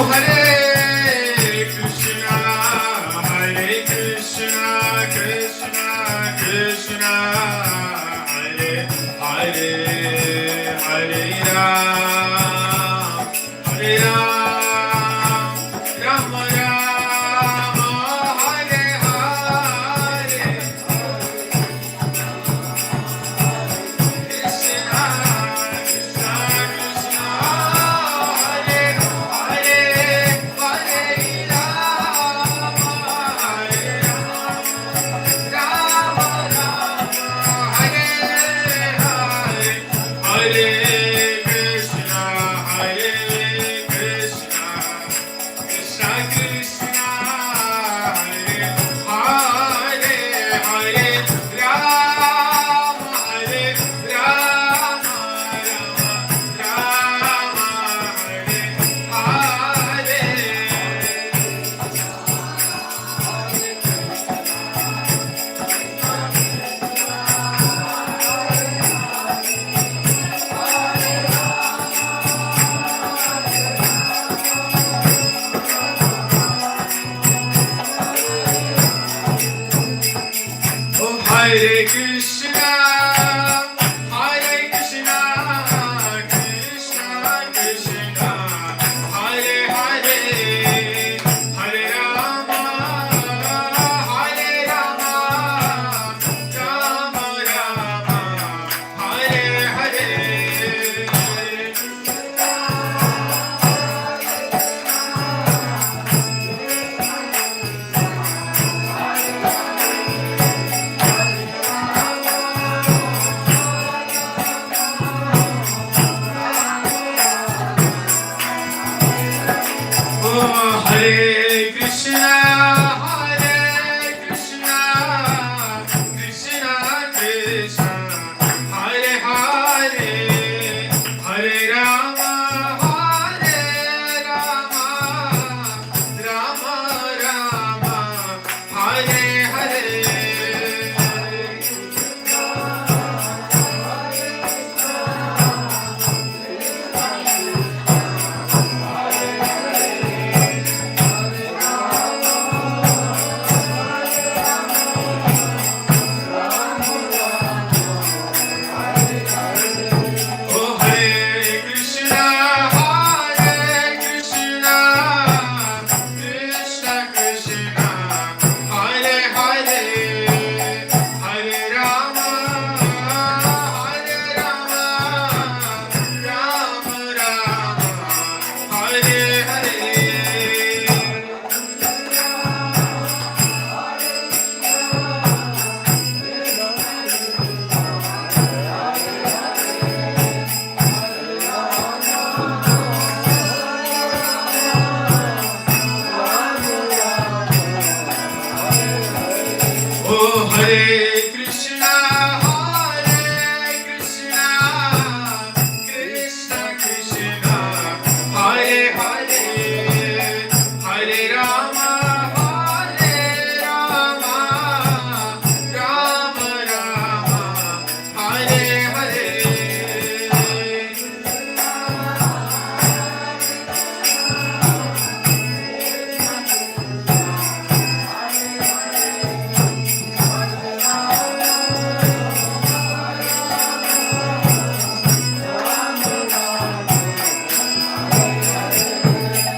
Hare Krishna, Hare Krishna, Krishna Krishna, Hare Hare, Hare Rama, Hare Rama, Rama Rama, Hare Hare. Hare Krishna, Hare Krishna, Krishna Krishna, Hare Hare, Hare Rama, Hare Rama, Rama Rama, Hare Hare.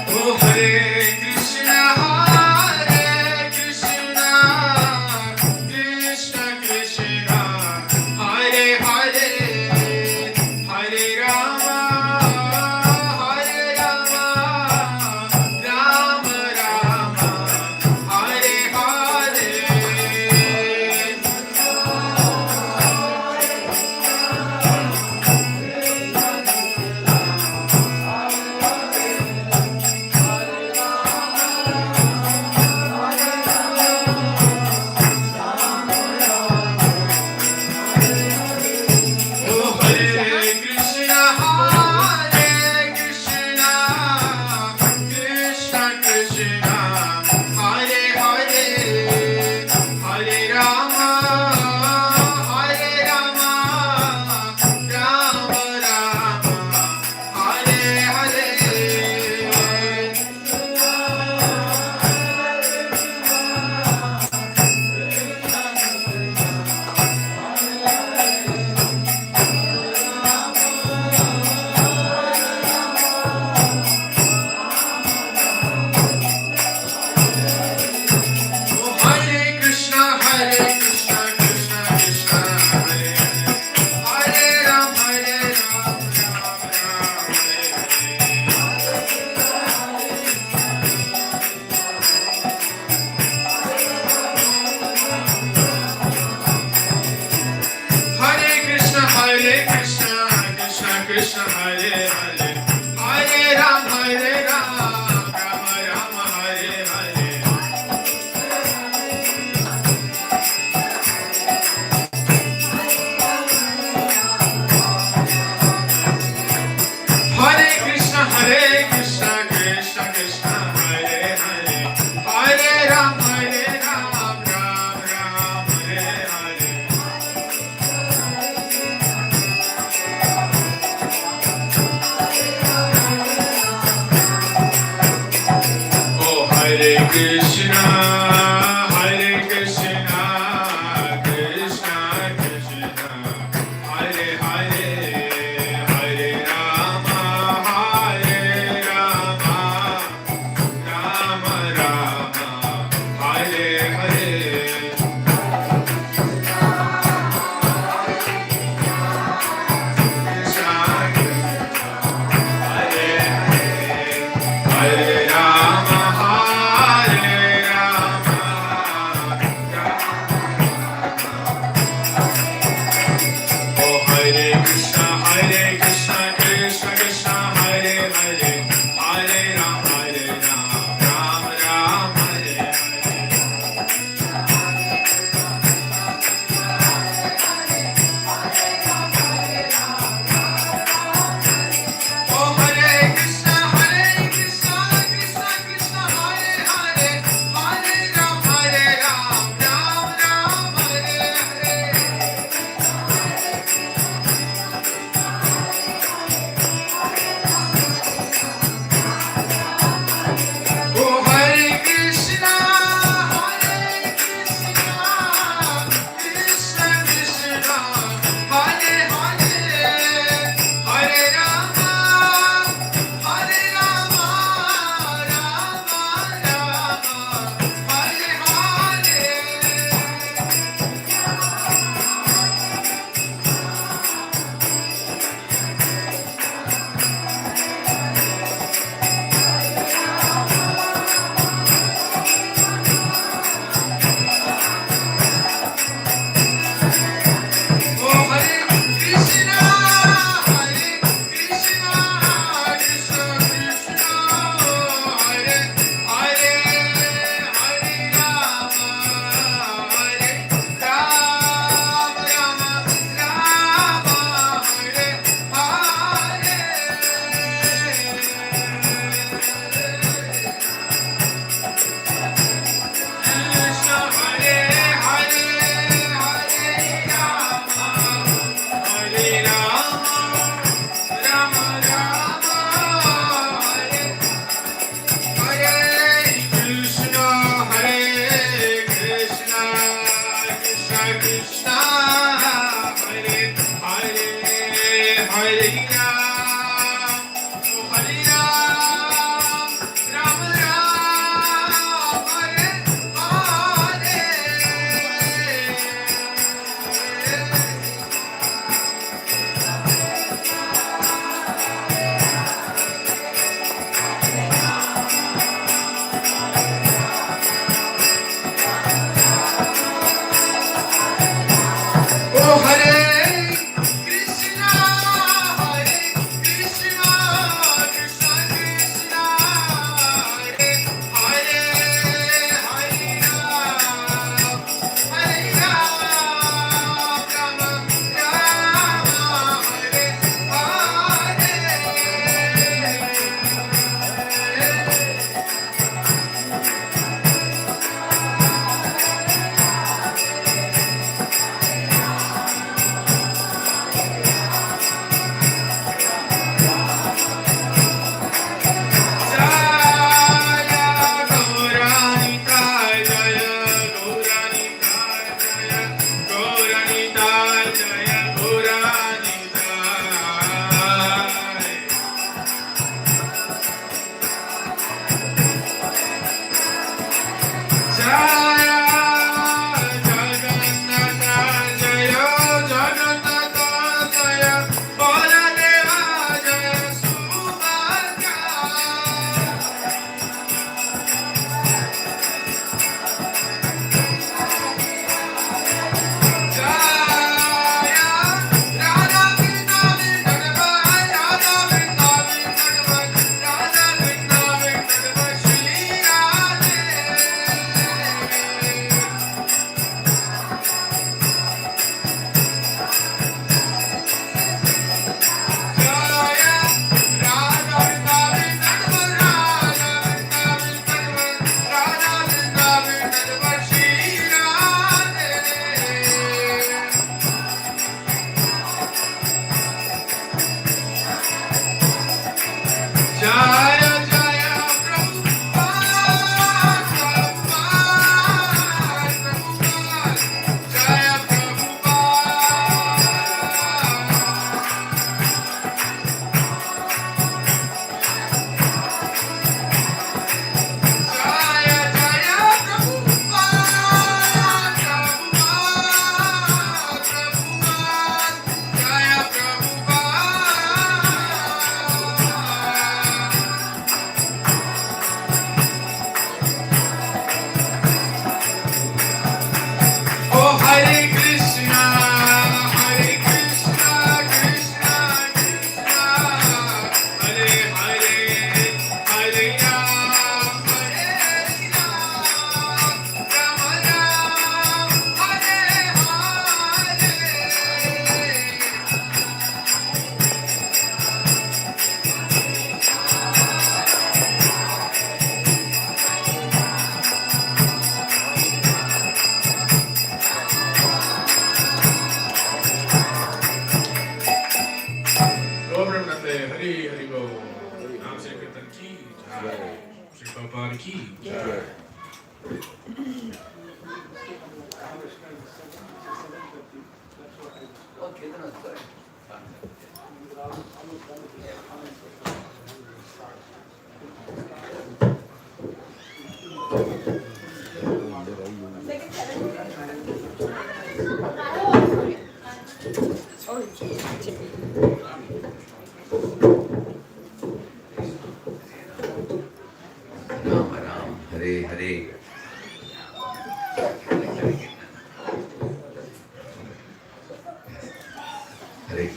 Hare Krishna, Hare Krishna, Krishna Krishna, Hare Hare, Hare Rama, Hare Rama, Rama Rama, Hare Hare. Hare Krishna, Hare Krishna, Krishna Krishna, Hare Hare, Hare Rama, Rama Rama, Hare Hare. Hare Rama, Jai. Ram Ram, Hare Hare. Hare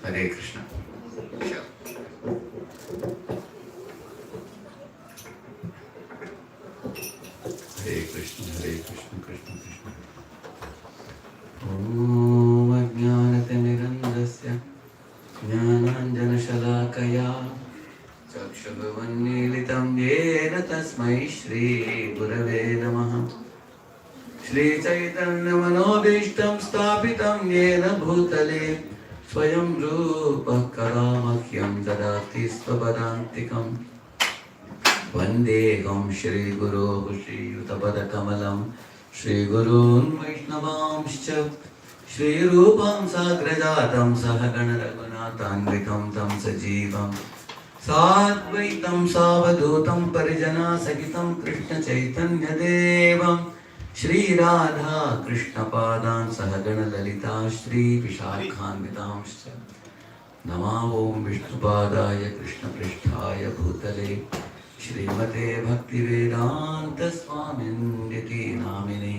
Hare Krishna. Hare Krishna, Hare Krishna, Krishna Krishna. Om Ajnanatimidandasya Jnananjanashalakaya Chakshuvannilitam Yena Tasmai Shri Gurave Namaha. Shri Chaitanya Manobishtam Stapitam Yena Bhutale Swayam Rupa Karamakyam Dadati Svapadantikam Vandeham Shri Guru Shri Yutapada Kamalam Shri Gurun Vaishnavamscha Shri Rupam Sagrajatam Sahagana Raghunathanvikam Tam Sajivam Sadvaitam Savadutam Parijana Sagitam Krishna Chaitanya Devam Shri Radha Krishna Padan Sahagana Lalita Shri Vishakhanvitamscha Namah Vishnupadaya Krishna Pristhaya Bhutale Shrimate Bhaktivedanta Swaminditi Namine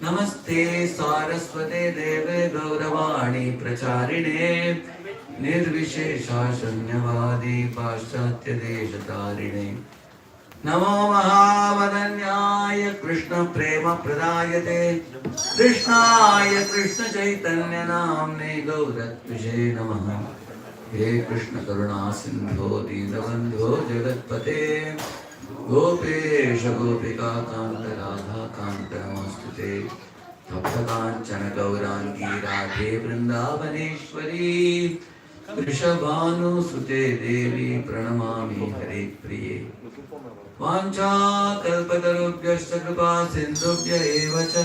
Namaste Saraswate Deve Gauravani Pracharine Nirvishesha Shanyavadi Paschatya Deshatarine Namo Mahavadanyaya Krishna Prema Pradayate Krishnaya Krishna Chaitanya Namne Gauratvije Namaha He Krishna Karuna Sindho Dinabandho Jagatpate Gopesha Gopika Kanta Radha Kanta Namostute Tapta Kanchana Gaurangi Radhe Vrindavaneshwari Vrishabhanu Sute Devi Pranamami Hare Priye Vancha Kalpatarubhyascha Kripa Sindhubhya Evacha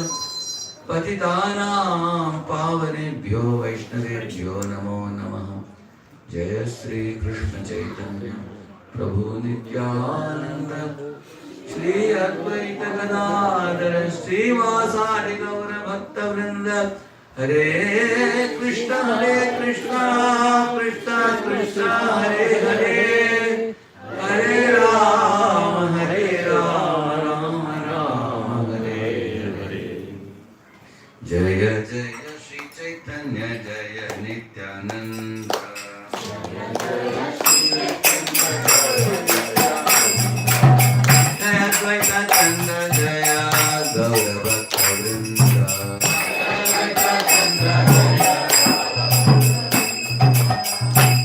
Patitanam Pavanebhyo Vaishnavebhyo Namo Namaha Jaya Shri Krishna Chaitanya Prabhu Nityananda Shri Advaita Gadadhara Shri Vasari Gaura Bhakta Vrinda Hare Krishna Krishna Krishna Hare Hare Hare Rama Rama Rama Hare Hare Jaya Jaya Shri Chaitanya Jaya Nityananda Jaya Advaita Chandra Jaya Gaura Bhakta Vrinda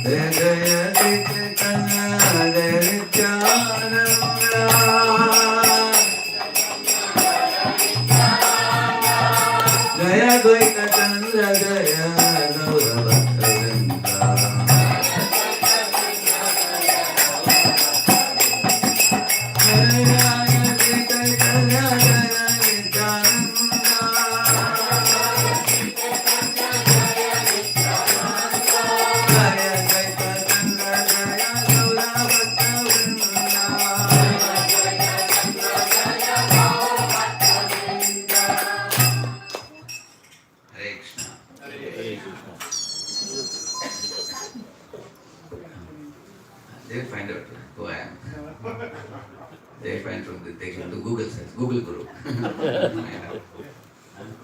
Jaya Jaya Shri Chaitanya Jaya Nityananda Jaya Advaita Chandra Jaya Gaura Bhakta Vrinda They find out who I am. They find from the, they can do Google search, Google Guru.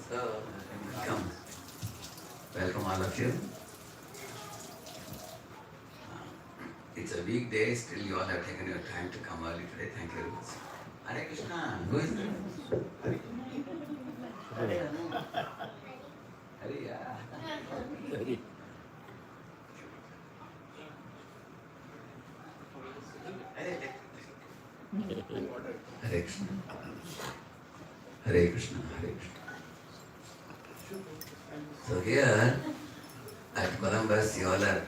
So, come. Welcome all of you. It's a weekday, still you all have taken your time to come early today. Thank you very much. Hare Krishna. Who is that? Hare. Hare, yeah. Krishna. Hare Krishna, Hare Krishna. So here at Columbus, you all are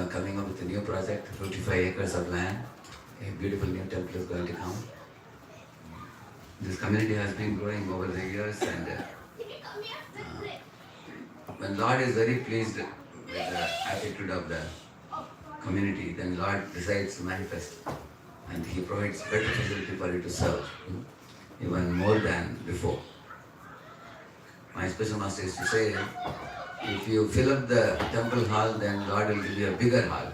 coming up with a new project, 55 acres of land. A beautiful new temple is going to come. This community has been growing over the years, and when Lord is very pleased with the attitude of the community, then Lord decides to manifest, and He provides better facility for you to serve, even more than before. My special master used to say, if you fill up the temple hall, then Lord will give you a bigger hall.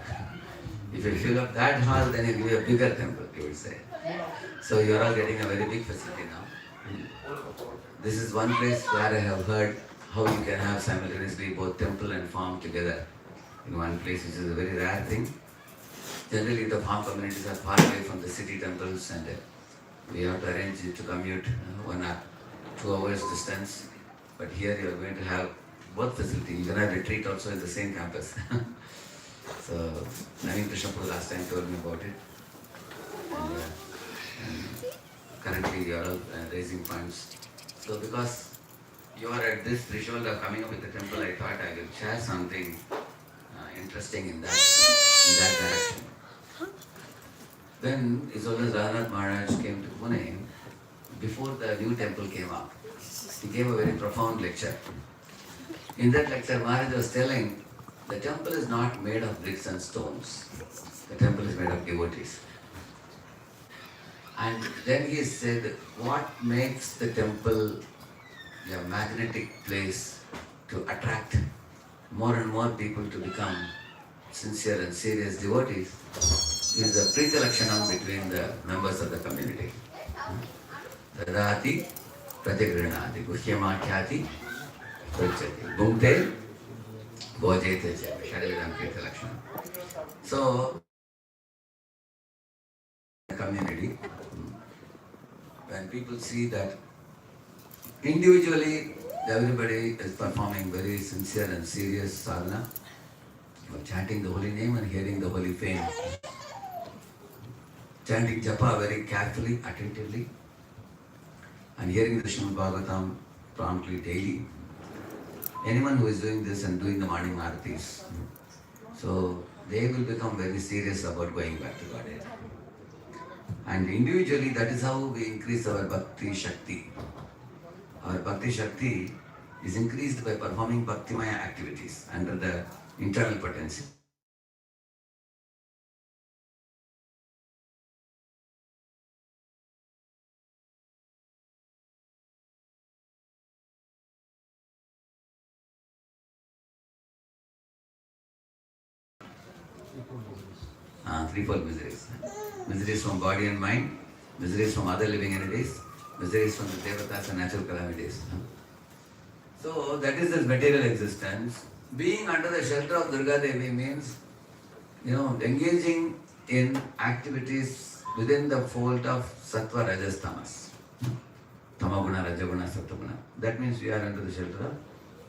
If you fill up that hall, then He'll give you a bigger temple, he would say. So you are all getting a very big facility now. This is one place where I have heard how you can have simultaneously both temple and farm together in one place, which is a very rare thing. Generally, the farm communities are far away from the city temples, and we have to arrange to commute 1 or 2 hours distance. But here you are going to have both facilities. You can have retreat also in the same campus. So, Naveen Krishnapur last time told me about it. And currently you are all raising funds. So because you are at this threshold of coming up with the temple, I thought I will share something interesting in that direction. When His Holiness Radhanath Maharaj came to Pune, before the new temple came up, he gave a very profound lecture. In that lecture, Maharaj was telling, the temple is not made of bricks and stones. The temple is made of devotees. And then he said, what makes the temple a magnetic place to attract more and more people to become sincere and serious devotees is the pre-collectionam between the members of the community. Tadati pratigranati guhyamakyati prachati bhumte bhojete sharividam pre-collectionam. So, community, when people see that individually everybody is performing very sincere and serious sadhana, chanting the holy name and hearing the holy fame, chanting japa very carefully, attentively, and hearing the Srimad Bhagavatam promptly daily. Anyone who is doing this and doing the morning aartis, so they will become very serious about going back to Godhead. And individually, that is how we increase our Bhakti Shakti. Our Bhakti Shakti is increased by performing Bhaktimaya activities under the internal potency. Threefold miseries. Miseries from body and mind, miseries from other living entities, miseries from the devatas and natural calamities. So that is this material existence. Being under the shelter of Durga Devi means, engaging in activities within the fold of Sattva, Rajas, Tamas. Tamaguna, Rajaguna, Sattaguna. That means we are under the shelter of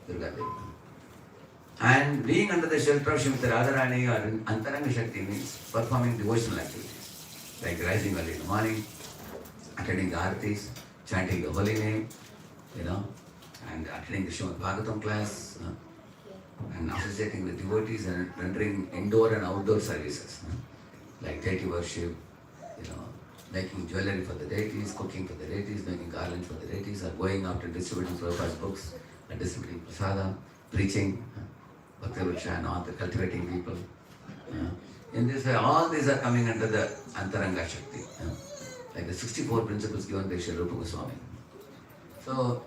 Durga Devi. And being under the shelter of Srimati Radharani or Antaranga Shakti means performing devotional activities, like rising early in the morning, attending the artis, chanting the holy name, and attending the Srimad Bhagavatam class, and associating with devotees and rendering indoor and outdoor services, like deity worship, making jewelry for the deities, cooking for the deities, making garlands for the deities, or going out and distributing Prabhupada's books, and distributing prasadam, preaching, Bhakti Vriksha and all the cultivating people. In this way, all these are coming under the Antaranga Shakti, like the 64 principles given by Sri Rupa Goswami. So,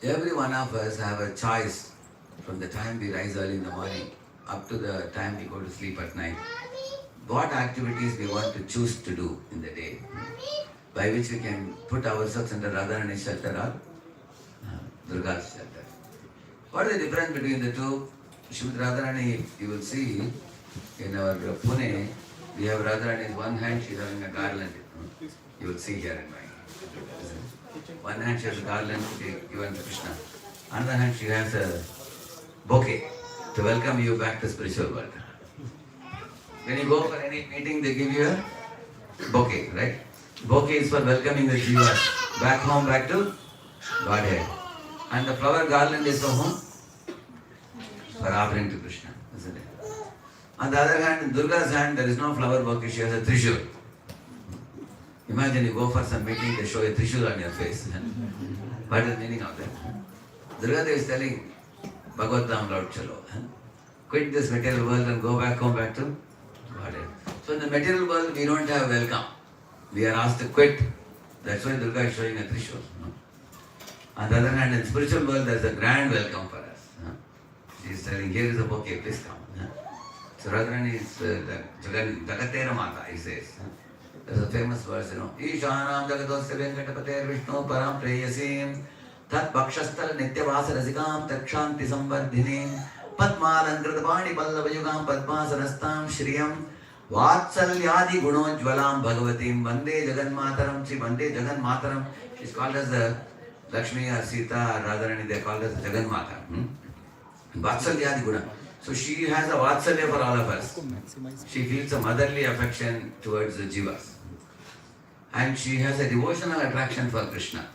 every one of us have a choice from the time we rise early in the morning up to the time we go to sleep at night. What activities we want to choose to do in the day, by which we can put ourselves under Radharani's shelter or Durga's shelter. What is the difference between the two? Srimati Radharani, you will see in our Pune, we have Radharani in one hand, she is having a garland. You will see here in my one hand she has a garland given to Krishna. Another hand she has a bouquet to welcome you back to spiritual world. When you go for any meeting, they give you a Bouquet, right? Bouquet is for welcoming the jivas back home, back to Godhead. And the flower garland is for whom? For offering to Krishna, isn't it? On the other hand, in Durga's hand, there is no flower bouquet, she has a trishul. Imagine you go for some meeting, they show a trishul on your face. What is the meaning of that? Durga Devi is telling, Bhagavatam Lord Chalo. Quit this material world and go back home, back to Godhead. So in the material world, we don't have welcome. We are asked to quit. That's why Durga is showing a trishul. On the other hand, in spiritual world, there is a grand welcome for us. She is telling, here is a bouquet, please come. So Radharani is Jagatera Mata, he says. There's a famous verse, Ishanam Jagatosya Venkatapater Vishnu Param Preyasim Tat Bhakshastal Nityavasa Rasikam Takshanti Sambardhinim Padmalankrita Pallavayugam Padmasanastam Shriyam Vatsalyadi Gunojvalam Bhagavatim Vande Jaganmataram. See, Vande Jaganmataram is called as the Lakshmi or Sita or Radharani, they are called as Jaganmata. Vatsalyadi Guna. So she has a Vatsalya for all of us. She feels a motherly affection towards the jivas. And she has a devotional attraction for Krishna.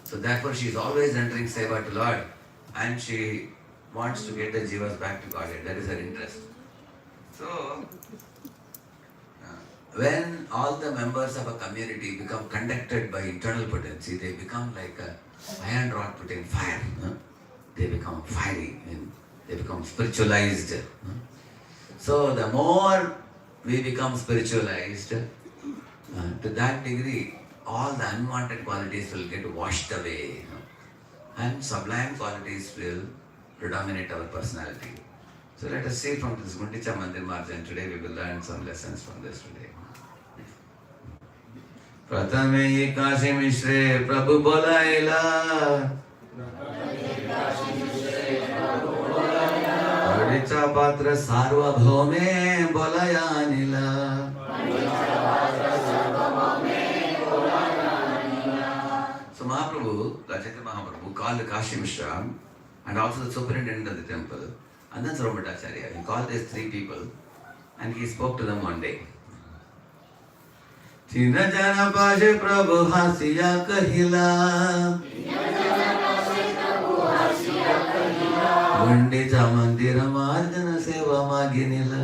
So therefore she is always rendering seva to Lord. And she wants to get the jivas back to Godhead. That is her interest. So, when all the members of a community become conducted by internal potency, they become like a iron rod put in fire. They become fiery and they become spiritualized. So the more we become spiritualized, to that degree, all the unwanted qualities will get washed away. And sublime qualities will predominate our personality. So let us see from this Gundicha Mandir Marjan today, we will learn some lessons from this today. Pratame Kashi Mishre Prabhu Bolaila Paricha Patra Sarva Bhome Bolayanila. So Mahaprabhu, Rajendra Mahaprabhu called Kashi Mishra and also the superintendent of the temple and then Sarvabhattacharya. He called these three people and he spoke to them one day. Tina jana pashe Prabhu hasiya kahila Gundicha mandira marjana seva maginila.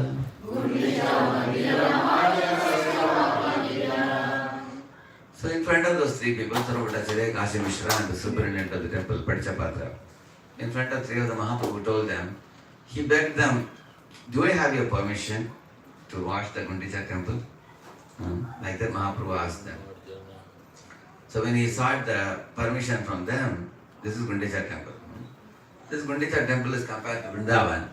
So in front of those three people, Sarvabhattacharya, Kashi Mishra and the superintendent of the temple, Padchapatra, in front of three of the Mahaprabhu told them, he begged them, do I have your permission to wash the Gundicha temple? Like that Mahaprabhu asked them. So when he sought the permission from them, this is Gundicha temple. This Gundicha temple is compared to Vrindavan,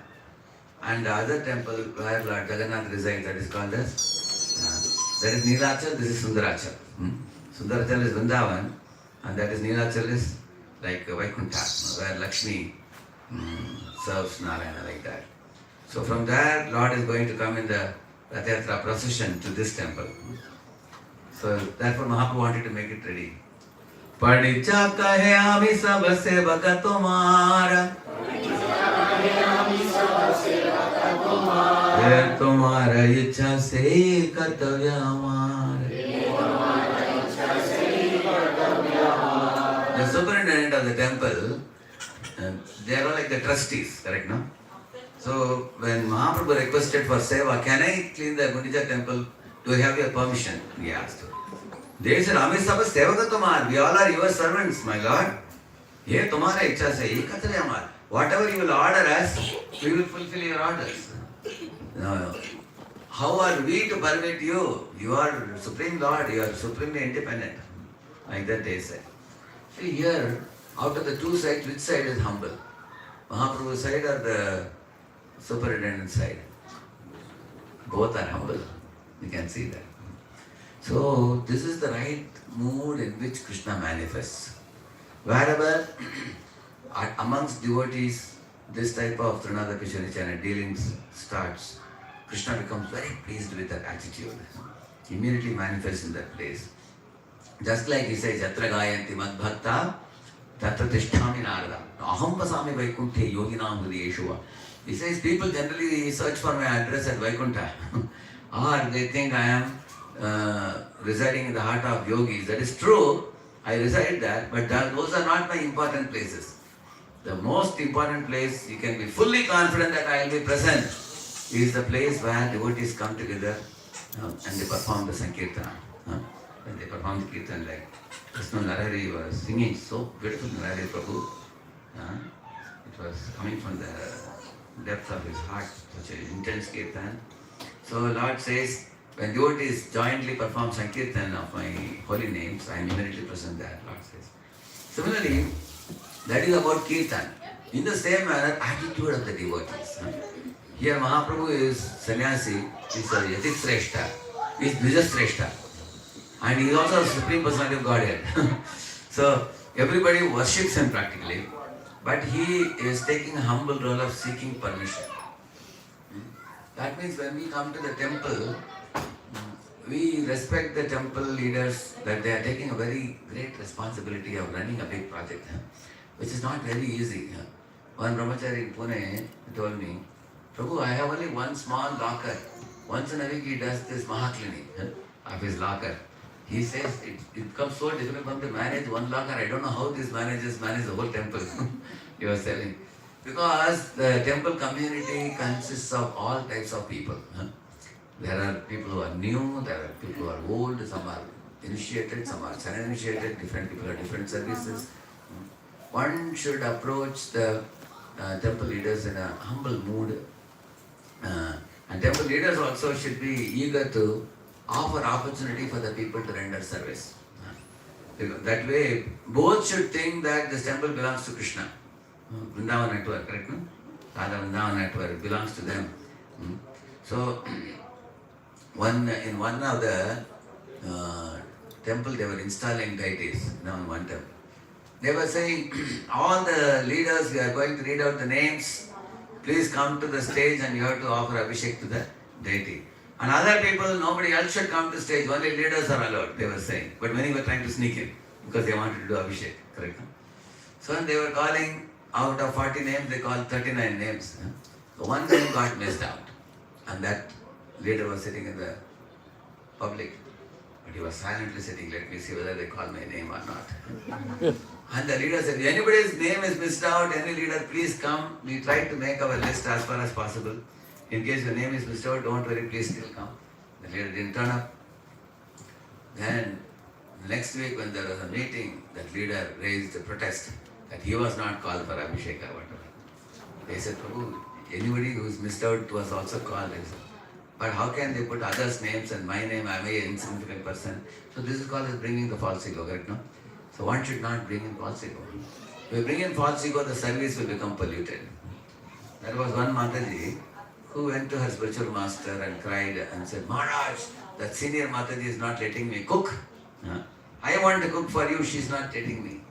and the other temple where Lord Jagannath resides, that is called as, that is Neelachal, this is Sundarachal. Sundarachal is Vrindavan, and that is Neelachal is like Vaikuntha, where Lakshmi serves Narayana like that. So from there, Lord is going to come in the Rath Yatra procession to this temple. So therefore Mahaprabhu wanted to make it ready. Padicha kahe ami sab sevaka tumhara ye tumhara ichha se kartavya hamara. The superintendent of the temple, they are all like the trustees, correct, no? So when Mahaprabhu requested for seva, can I clean the Gundicha temple? Do I have your permission? He asked. They said, Ami sab sevaka tumhar, we all are your servants, my Lord. Ye tumhara ichha se hi katale hamar. Whatever you will order us, we will fulfill your orders. No. How are we to permit you? You are Supreme Lord, you are supremely independent. Like that they said. See here, out of the two sides, which side is humble? Mahaprabhu's side or the superintendent side? Both are humble. You can see that. So this is the right mood in which Krishna manifests. Wherever amongst devotees this type of Trinada Kishorichana dealings starts, Krishna becomes very pleased with that attitude. He immediately manifests in that place. Just like he says, Yatra gayanti mad bhakta, tatra tishtami narada. Aham pasami Vaikunthe yoginam hridiyeshuva. He says, people generally search for my address at Vaikuntha. Or they think I am residing in the heart of yogis. That is true. I reside there, but those are not my important places. The most important place you can be fully confident that I will be present is the place where devotees come together and they perform the Sankirtana. When they perform the Kirtan, like Krishna Narari was singing so beautiful, Narari Prabhu. It was coming from the depth of his heart, such an intense Kirtan. So Lord says, when devotees jointly perform Sankirtan of my holy names, I am immediately present there, Lord says. Similarly, that is about Kirtan. In the same manner, attitude of the devotees. Here Mahaprabhu is sannyasi, is a Yatit Sreshta, is Dvija Sreshta. And he is also a Supreme Personality of Godhead. So everybody worships him practically, but he is taking a humble role of seeking permission. That means when we come to the temple, we respect the temple leaders that they are taking a very great responsibility of running a big project, which is not very easy. One brahmachari in Pune told me, Prabhu, I have only one small locker. Once in a week he does this Mahaclini of his locker. He says it becomes so difficult for him to manage one locker. I don't know how these managers manage the whole temple. He was telling. Because the temple community consists of all types of people. There are people who are new, there are people who are old, some are initiated, some are uninitiated, different people have different services. One should approach the temple leaders in a humble mood. And temple leaders also should be eager to offer opportunity for the people to render service. That way, both should think that this temple belongs to Krishna. Vrindavan network, correct? No? Radha Vrindavan network belongs to them. So, in one of the temple, they were installing deities. Now in one temple, they were saying, all the leaders, we are going to read out the names. Please come to the stage and you have to offer Abhishek to the deity. And other people, nobody else should come to stage, only leaders are allowed, they were saying. But many were trying to sneak in because they wanted to do Abhishek, correct? So they were calling, out of 40 names, they called 39 names. So one name got missed out. And that leader was sitting in the public. But he was silently sitting, let me see whether they call my name or not. And the leader said, anybody's name is missed out, any leader, please come. We tried to make our list as far as possible. In case your name is missed out, don't worry, please still come. The leader didn't turn up. Then, next week when there was a meeting, that leader raised a protest that he was not called for Abhishek or whatever. They said, Prabhu, anybody who is missed out was also called. But how can they put others' names and my name? I am an insignificant person. So this is called as bringing the false ego, correct? No? So one should not bring in false ego. If you bring in false ego, the service will become polluted. There was one Mataji who went to her spiritual master and cried and said, Maharaj, that senior Mataji is not letting me cook. I want to cook for you, she is not letting me.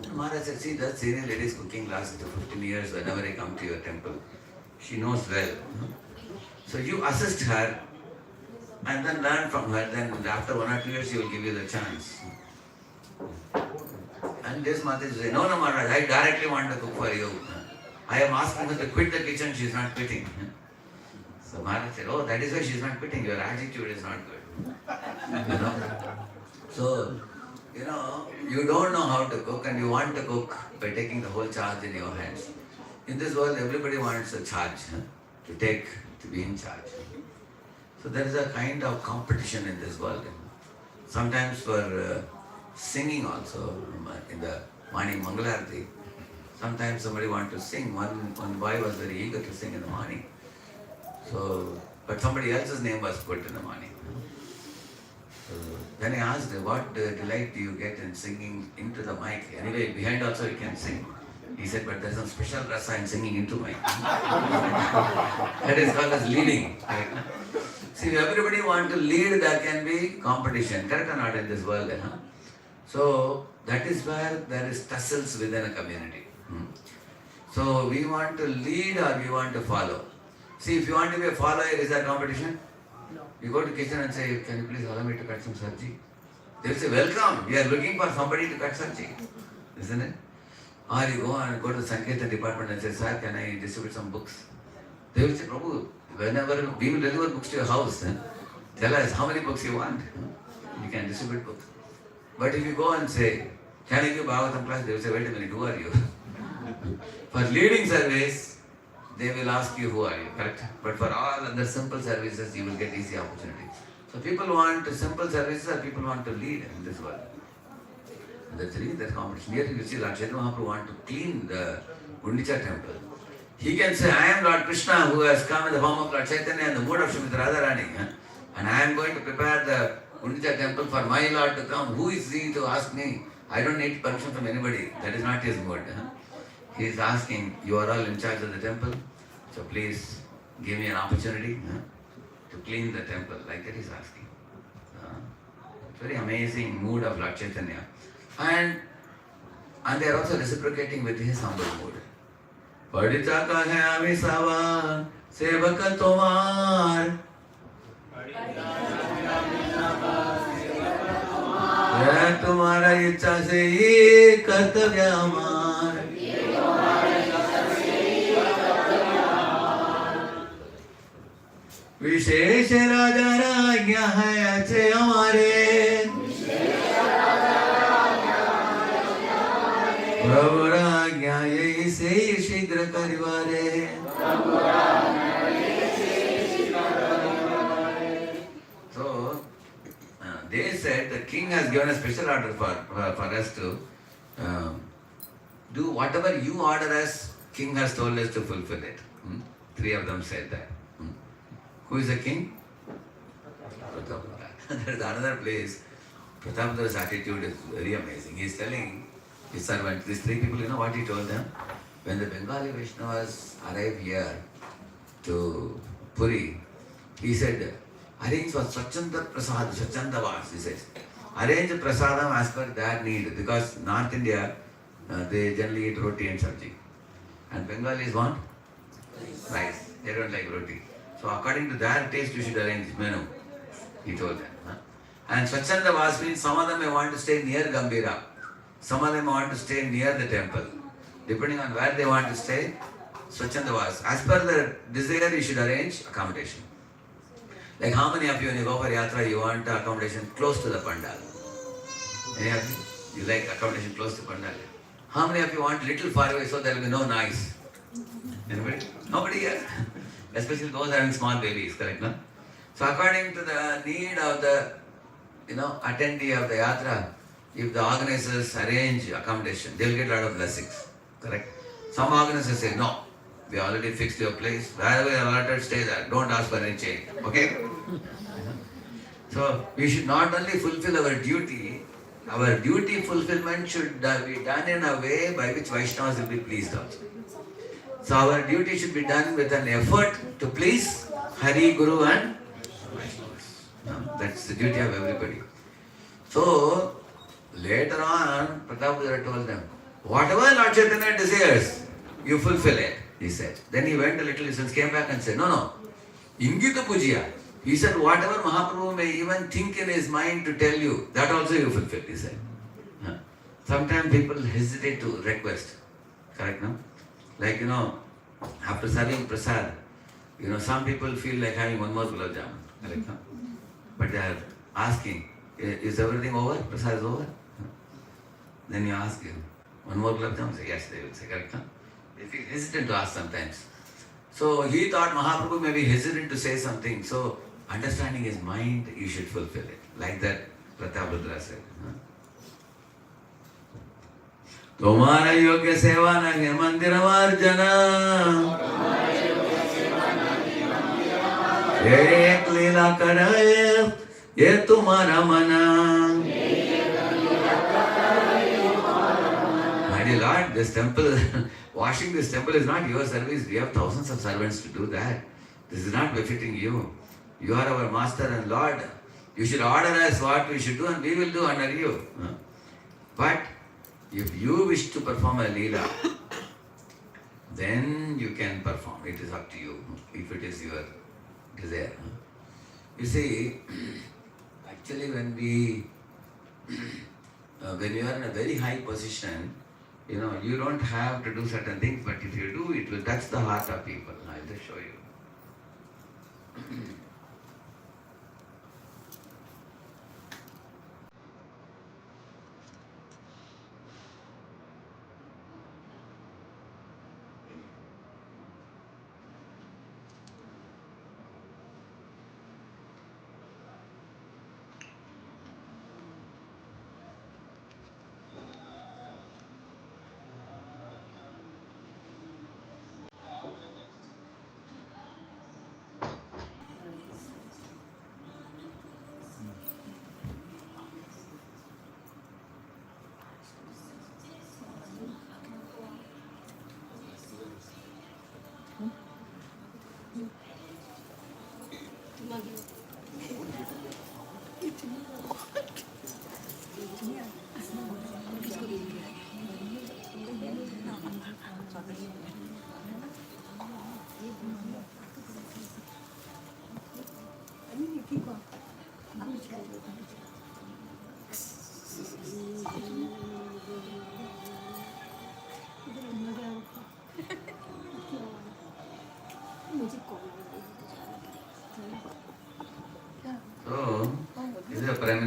And Maharaj said, see, that senior lady is cooking last 15 years whenever I come to your temple. She knows well. So you assist her and then learn from her, then after 1 or 2 years she will give you the chance. And this Mataji said, no, Maharaj, I directly want to cook for you. I am asking her to quit the kitchen, she is not quitting. So Maharaj said, oh, that is why she is not quitting, your attitude is not good. So, you don't know how to cook and you want to cook by taking the whole charge in your hands. In this world, everybody wants a charge, to be in charge. So there is a kind of competition in this world. Sometimes for singing also, in the morning Mangalarti, sometimes somebody wants to sing. One boy was very eager to sing in the morning. So, but somebody else's name was put in the morning. So then I asked, what delight do you get in singing into the mic? Anyway, behind also you can sing. He said, but there's some special rasa in singing into mic. That is called as leading. Right? See, if everybody wants to lead, there can be competition. Correct or not in this world? Huh? So that is where there is tussles within a community. So we want to lead or we want to follow. See, if you want to be a follower, is that competition? No. You go to kitchen and say, can you please allow me to cut some sabji? They will say, welcome, we are looking for somebody to cut sabji. Isn't it? Or you go to the Sankirtan department and say, sir, can I distribute some books? They will say, Prabhu, whenever we will deliver books to your house, Tell us how many books you want. You can distribute books. But if you go and say, can I give Bhagavatam class? They will say, wait a minute, who are you? For leading service, they will ask you who are you, correct? But for all other simple services, you will get easy opportunity. So people want simple services or people want to lead in this world. That's really that competition. Here you see Lord Chaitanya Mahaprabhu want to clean the Gundicha temple. He can say, I am Lord Krishna who has come in the form of Lord Chaitanya and the mood of Srimati Radharani. And I am going to prepare the Gundicha temple for my Lord to come. Who is he to ask me? I don't need permission from anybody. That is not his mood. He is asking, you are all in charge of the temple. So please give me an opportunity to clean the temple. Like that he is asking. It's very amazing mood of Lord Chaitanya. And they are also reciprocating with his humble mood. Padita ka hai ami savan, sevaka tomar. है तुम्हारा इच्छा से ये कर्तव्य हमार. विशेष राजा राज्ञा है अच्छे हमारे. प्रभु राज्ञा यही से शीघ्र करिवारे. They said the king has given a special order for us to do whatever you order us, king has told us to fulfill it. Three of them said that. Who is the king? Pratapudra. There is another place. Pratapudra's attitude is very amazing. He is telling his servant, these three people, you know what he told them? When the Bengali Vaishnavas arrived here to Puri, he said, arrange for Swachanda Prasad, Swachanda Vas, he says. Arrange prasadam as per their need, because North India, they generally eat roti and sabji. And Bengalis want rice. They don't like roti. So according to their taste, you should arrange menu, he told them. And Swachanda Vas means some of them may want to stay near Gambira. Some of them want to stay near the temple. Depending on where they want to stay, Swachanda Vas. As per their desire, you should arrange accommodation. Like how many of you, when you go for yatra, you want accommodation close to the pandal? Any of you? You like accommodation close to pandal? How many of you want little far away so there will be no noise? Anybody? Nobody here. Especially those having small babies, correct, no? So according to the need of the, attendee of the yatra, if the organizers arrange accommodation, they will get a lot of blessings, correct? Some organizers say, no, we already fixed your place. Wherever you are allotted, stay there. Don't ask for any change. Okay? So, we should not only fulfill our duty fulfillment should be done in a way by which Vaishnavas will be pleased also. So, our duty should be done with an effort to please Hari, Guru and Vaishnavas. That's the duty of everybody. So, later on, Pratapadara told them, whatever Lord Chaitanya desires, you fulfill it. He said. Then he went a little distance, came back and said, no, Ingita Pujiya. He said, whatever Mahaprabhu may even think in his mind to tell you, that also you fulfill, he said. Sometimes people hesitate to request. Correct, no? Like, after serving prasad, some people feel like having one more gulab jamun. Correct, no? But they are asking, is everything over? Prasad is over? Then you ask him, one more gulab jamun? Say, yes, they will say, correct, no? They feel hesitant to ask sometimes. So he thought Mahaprabhu may be hesitant to say something. So understanding his mind, you should fulfill it. Like that Pratapadra said. Tomara yoga seva nage mandira marjana. Ek leela karaye, ye tumhara mana. My dear Lord, this temple, washing this temple is not your service. We have thousands of servants to do that. This is not befitting you. You are our master and Lord. You should order us what we should do and we will do under you. But if you wish to perform a leela, then you can perform. It is up to you, if it is your desire. You see, actually when you are in a very high position, you don't have to do certain things, but if you do, it will touch the heart of people. I'll just show you.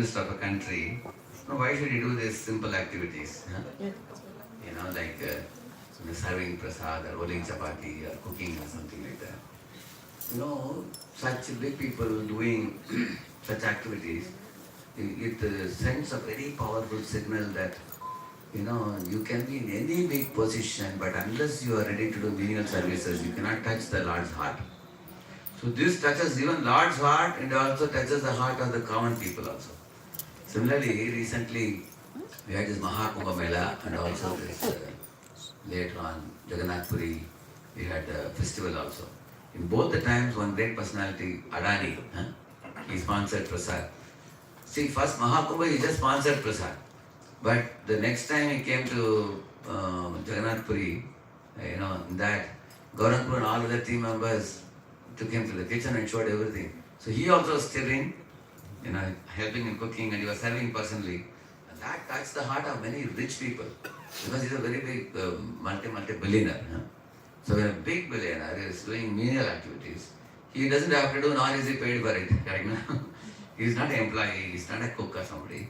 Minister of a country, why should he do these simple activities? Huh? Like serving prasad or rolling chapati or cooking or something like that. Such big people doing such activities, it sends a very powerful signal that, you can be in any big position, but unless you are ready to do menial services, you cannot touch the Lord's heart. So this touches even Lord's heart and also touches the heart of the common people also. Similarly, recently we had this Mahakumbha Mela and also this later on Jagannath Puri, we had a festival also. In both the times, one great personality, Adani, he sponsored Prasad. See, first Mahakumbha, he just sponsored Prasad. But the next time he came to Jagannath Puri, that Gaurangpur and all other team members took him to the kitchen and showed everything. So he also was stirring, helping in cooking, and he was serving personally. And that touched the heart of many rich people, because he's a very big multi-billionaire. So when a big billionaire is doing menial activities, he doesn't have to do, nor is he paid for it. Correct? He's not an employee, he's not a cook or somebody.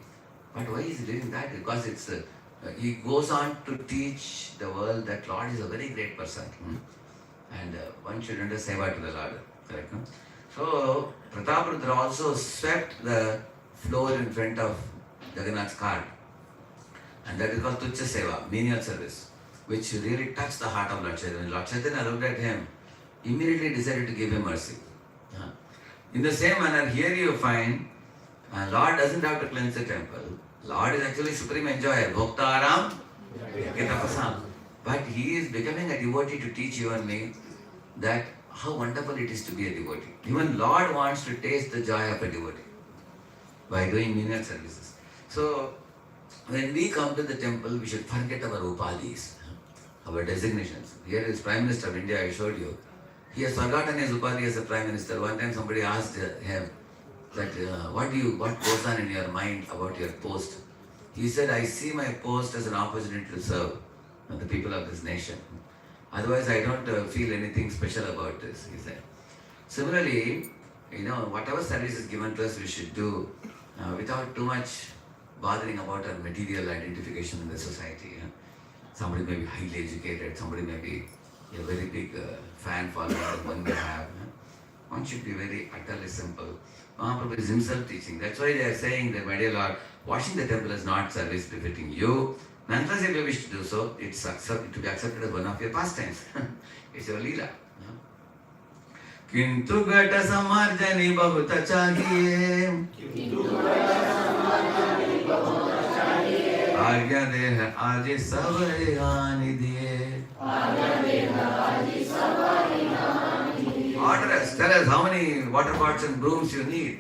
But why is he doing that? Because he goes on to teach the world that Lord is a very great person. And one should render seva to the Lord. Correct? No? So Prataprudra also swept the floor in front of Jagannath's cart. And that is called Tuchya Seva, menial service, which really touched the heart of Lord Chaitanya. Lord Chaitanya looked at him, immediately decided to give him mercy. In the same manner, here you find, Lord doesn't have to cleanse the temple. Lord is actually supreme enjoyer, Bhoktaram Kitapasam. But he is becoming a devotee to teach you and me that how wonderful it is to be a devotee. Even Lord wants to taste the joy of a devotee by doing menial services. So, when we come to the temple, we should forget our upadhis, our designations. Here is Prime Minister of India, I showed you. He has forgotten his upadhi as a Prime Minister. One time somebody asked him that, what goes on in your mind about your post? He said, I see my post as an opportunity to serve the people of this nation. Otherwise, I don't feel anything special about this, he said. Similarly, whatever service is given to us, we should do without too much bothering about our material identification in the society. Somebody may be highly educated, somebody may be a very big fan follower that one may have. One should be very utterly simple. Mahaprabhu is himself teaching. That's why they are saying that, my dear Lord, washing the temple is not service befitting you. Nonetheless, if you wish to do so, it's to be accepted as one of your pastimes. It's your leela. Kintu gata samarjani bahuta chahiye. Agya deha aji sabare ani diye. Order us, tell us how many water pots and brooms you need.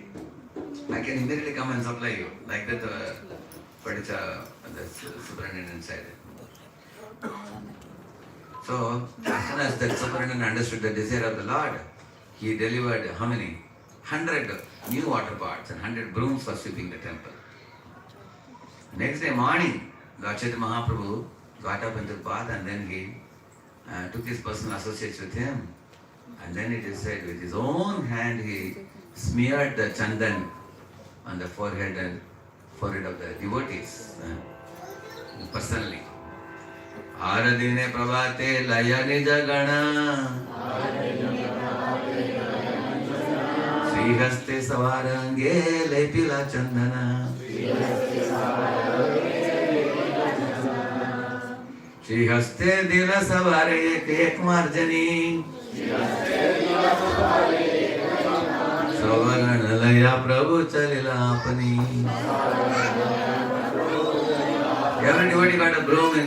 I can immediately come and supply you. Like that, but it's the superintendent said. So, as soon as the superintendent understood the desire of the Lord, he delivered how many? 100 new water pots and 100 brooms for sweeping the temple. Next day morning, Lord Chaitanya Mahaprabhu got up into the bath and then he took his personal associates with him. And then it is said, with his own hand he smeared the chandan on the forehead of the devotees, personally. Aradine prabhate layani jagana Srihaste savarange lepila chandana Srihaste dila savare ek marjani Savaranalaya Prabhu Chalila Apani. Every devotee got a broom in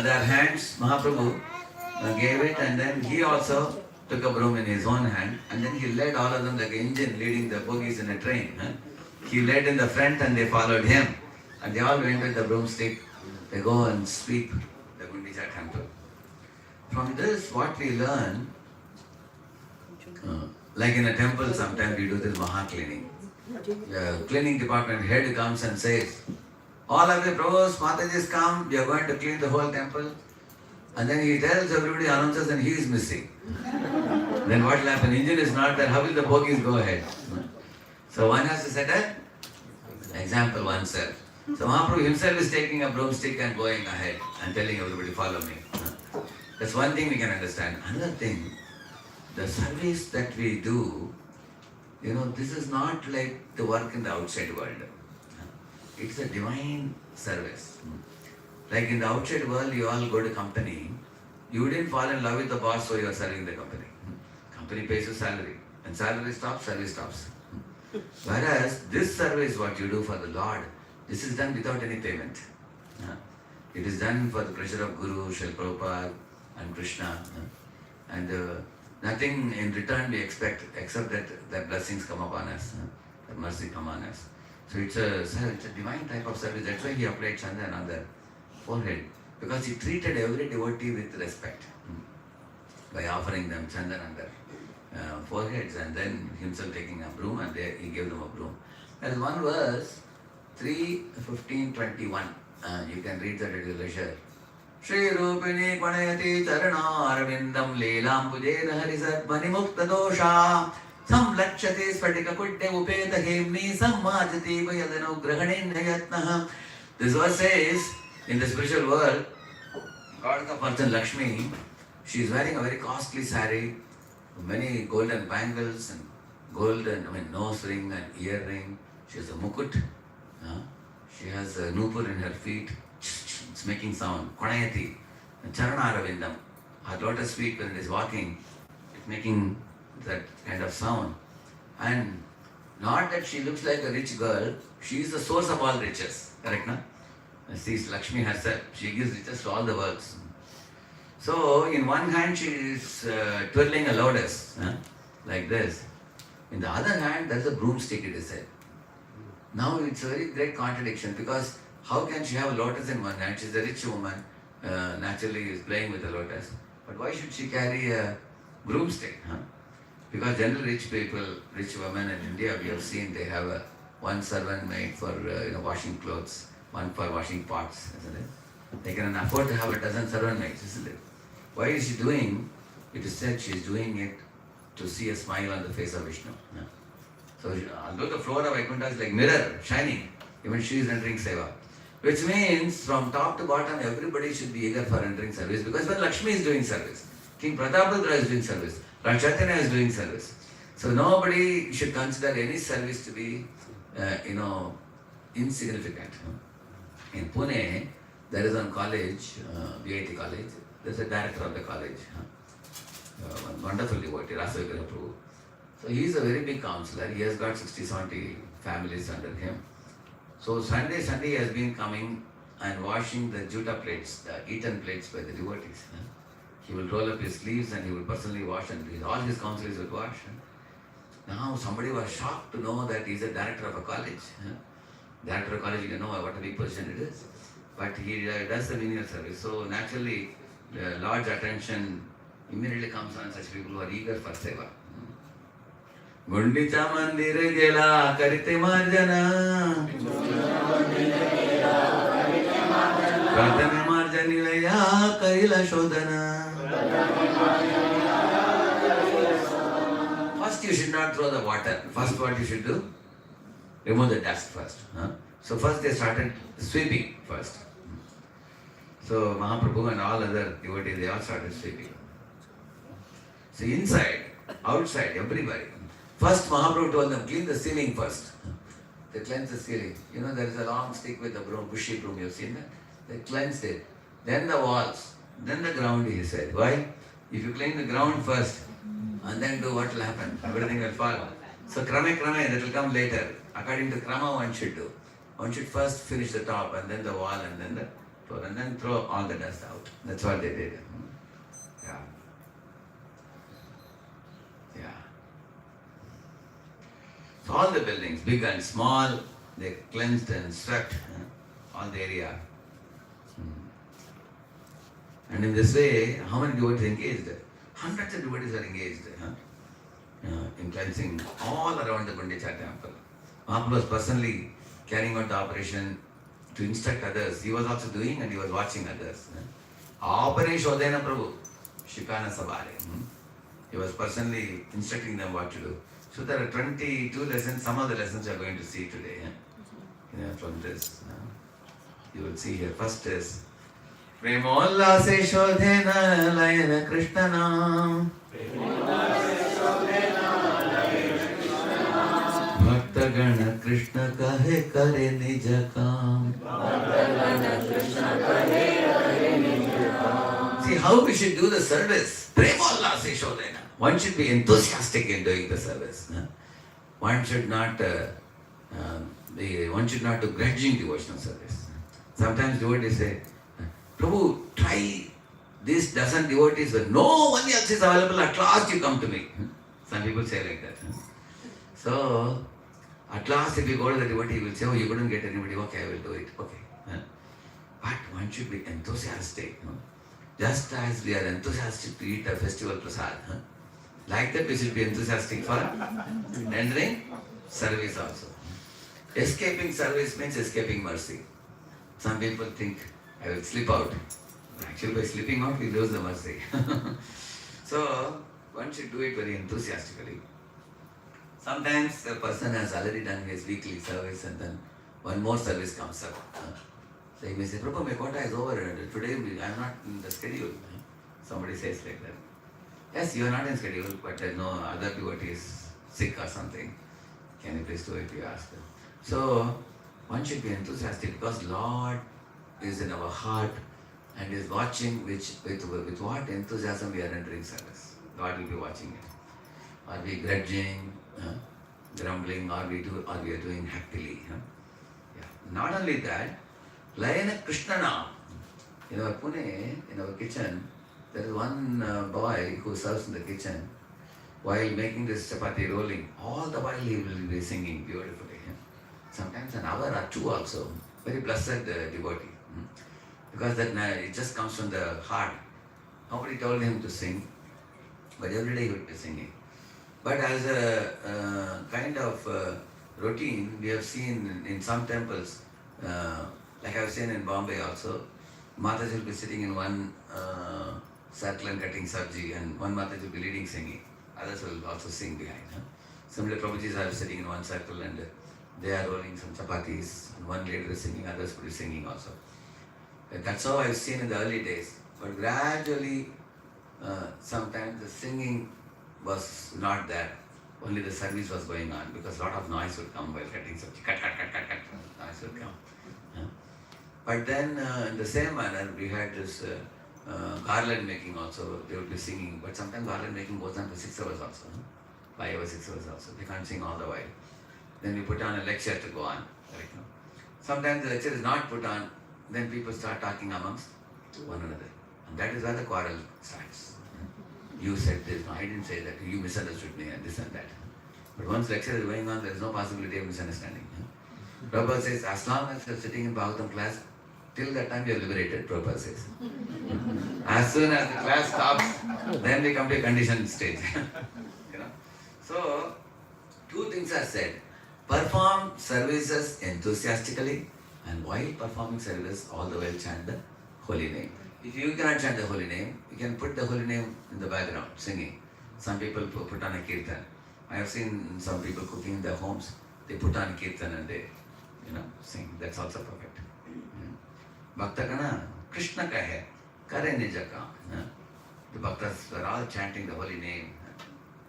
their hands. Mahaprabhu gave it, and then he also took a broom in his own hand, and then he led all of them like an engine leading the bogies in a train. He led in the front and they followed him. And they all went with the broomstick. They go and sweep the Gundicha temple. From this, what we learn, like in a temple, sometimes we do this Maha cleaning. The cleaning department head comes and says, all of the Prabhus, Matajis come, we are going to clean the whole temple. And then he tells everybody, announces, and he is missing. Then what will happen? Engine is not there, how will the bogies go ahead? So one has to set Example oneself. So Mahaprabhu himself is taking a broomstick and going ahead and telling everybody, follow me. That's one thing we can understand. Another thing, the service that we do, this is not like the work in the outside world. It's a divine service. Like in the outside world, you all go to company, you didn't fall in love with the boss, so you are serving the company. Company pays you salary. And salary stops, service stops. Whereas this service, what you do for the Lord, this is done without any payment. It is done for the pleasure of Guru, Srila Prabhupada and Krishna. And nothing in return we expect except that blessings come upon us, that mercy come on us. So it's a divine type of service. That's why he applied chandan on the forehead. Because he treated every devotee with respect by offering them chandan on their foreheads, and then himself taking a broom, and there he gave them a broom. There is one verse, 3:15-21. You can read that at your leisure. Shri Rupini Kwanayati Charana Arvindam Leelam Pujena Harisat Manimukta Dosha Samlakshati Spadika Kutte Upeta Hemni Sammajati Vayadano Grahanin Nayatnaha. This verse says, in the spiritual world, God the person Lakshmi, she is wearing a very costly saree, many golden bangles and golden nose ring and earring. She has a mukut. She has a nupur in her feet. It's making sound. Kwanayati. Charana Aravindam. Her lotus feet, when it is walking, it's making that kind of sound. And not that she looks like a rich girl, she is the source of all riches. Correct, na? She is Lakshmi herself. She gives riches to all the worlds. So, in one hand she is twirling a lotus, like this. In the other hand, there is a broomstick, it is said. Now, it's a very great contradiction, because how can she have a lotus in one hand? She is a rich woman, naturally is playing with the lotus. But why should she carry a broomstick? Because generally rich people, rich women in India, we have seen they have one servant maid for washing clothes, one for washing pots, isn't it? They can afford to have a dozen servant maids, isn't it? Why is she doing? It is said she is doing it to see a smile on the face of Vishnu. So although the floor of Vaikuntha is like mirror, shining, even she is entering seva. Which means from top to bottom everybody should be eager for entering service, because when Lakshmi is doing service, King Prataprudraja is doing service, Lord Chaitanya is doing service. So nobody should consider any service to be, insignificant. In Pune, there is one college, VIT college. There is a director of the college, one wonderful devotee, Raadhyshyam Prabhu. So he is a very big counselor. He has got 60-70 families under him. So Sunday he has been coming and washing the juta plates, the eaten plates by the devotees. He will roll up his sleeves and he will personally wash, and all his counselors will wash. Now somebody was shocked to know that he is a director of a college. Director of a college, you know what a big position it is. But he does the menial service. So naturally, the large attention immediately comes on such people who are eager for seva. Gundicha mandire gela karite marjana pratame marjanilaya karila shodhana. First you should not throw the water. First what you should do? Remove the dust first. So first they started sweeping first. So Mahaprabhu and all other devotees, they all started sweeping. So inside, outside, everybody. First Mahaprabhu told them, clean the ceiling first. They cleansed the ceiling. There is a long stick with a broom, bushy broom, you've seen that? They cleansed it. Then the walls, then the ground, he said. Why? If you clean the ground first, and then do, what will happen? Everything will fall. So krame, that will come later. According to krama, one should do. One should first finish the top, and then the wall, and then the floor, and then throw all the dust out. That's what they did. Yeah. So all the buildings, big and small, they cleansed and swept all the area. And in this way, how many devotees engaged? Hundreds of devotees are engaged in cleansing all around the Gundicha temple. Mahaprabhu was personally carrying out the operation to instruct others. He was also doing and he was watching others. Apare Shodhena Prabhu, Shikana Sabare. He was personally instructing them what to do. So there are 22 lessons. Some of the lessons we are going to see today. from this. You will see here. First is Premollase Shodhena Layana Krishna Nam Bhakta Gana Krishna Kahe Kare Nija Kam. See how we should do the service. Premollase Shodhena. One should be enthusiastic in doing the service. One should not do grudging devotional service. Sometimes devotees say, Prabhu, try this dozen devotees when no one else is available, at last you come to me. Some people say like that. So, at last if you go to the devotee, he will say, oh, you couldn't get anybody, okay, I will do it. Okay. But one should be enthusiastic. Just as we are enthusiastic to eat a festival prasad. Like that we should be enthusiastic for entering service also. Escaping service means escaping mercy. Some people think, I will slip out. Actually by slipping out we lose the mercy. So one should do it very enthusiastically. Sometimes a person has already done his weekly service and then one more service comes up. So he may say, Prabhu, my quota is over. Today I am not in the schedule. Somebody says like that. Yes, you are not in schedule, but no other devotee is sick or something. Can you please do it? You ask them. So one should be enthusiastic because Lord is in our heart and is watching with what enthusiasm we are entering service. God will be watching it. Are we grudging, grumbling, or we are doing happily? Yeah. Not only that, Layana Krishna Nam. In our Pune, in our kitchen, there is one boy who serves in the kitchen. While making this chapati rolling, all the while he will be singing beautifully. Sometimes an hour or two also. Very blessed devotee. Because that it just comes from the heart. Nobody told him to sing, but every day he would be singing. But as a kind of routine, we have seen in some temples, like I have seen in Bombay also, Mataji will be sitting in one circle and cutting sabji, and one Mataji will be leading singing. Others will also sing behind. Similarly, Prabhuji are sitting in one circle and they are rolling some chapatis, and one lady is singing, others will be singing also. That's how I've seen in the early days. But gradually, sometimes the singing was not there. Only the service was going on because a lot of noise would come while cutting sabji. Cut, noise would come. But then, in the same manner, we had this garland making also. They would be singing, but sometimes garland making goes on for 6 hours also. 5 or 6 hours also. They can't sing all the while. Then we put on a lecture to go on. Right? Sometimes the lecture is not put on, then people start talking amongst one another. And that is where the quarrel starts. You said this, no, I didn't say that, you misunderstood me and this and that. But once lecture is going on, there is no possibility of misunderstanding. Prabhupada says, as long as you are sitting in Bhagavatam class, till that time you are liberated, Prabhupada says. As soon as the class stops, then we come to a conditioned stage. So, two things are said. Perform services enthusiastically, and while performing service, all the while chant the holy name. If you cannot chant the holy name, you can put the holy name in the background, singing. Some people put on a kirtan. I have seen some people cooking in their homes, they put on kirtan and they, sing. That's also perfect. Bhakta Gana, Krishna Kahe, Kare Nijaka. The Bhaktas were all chanting the holy name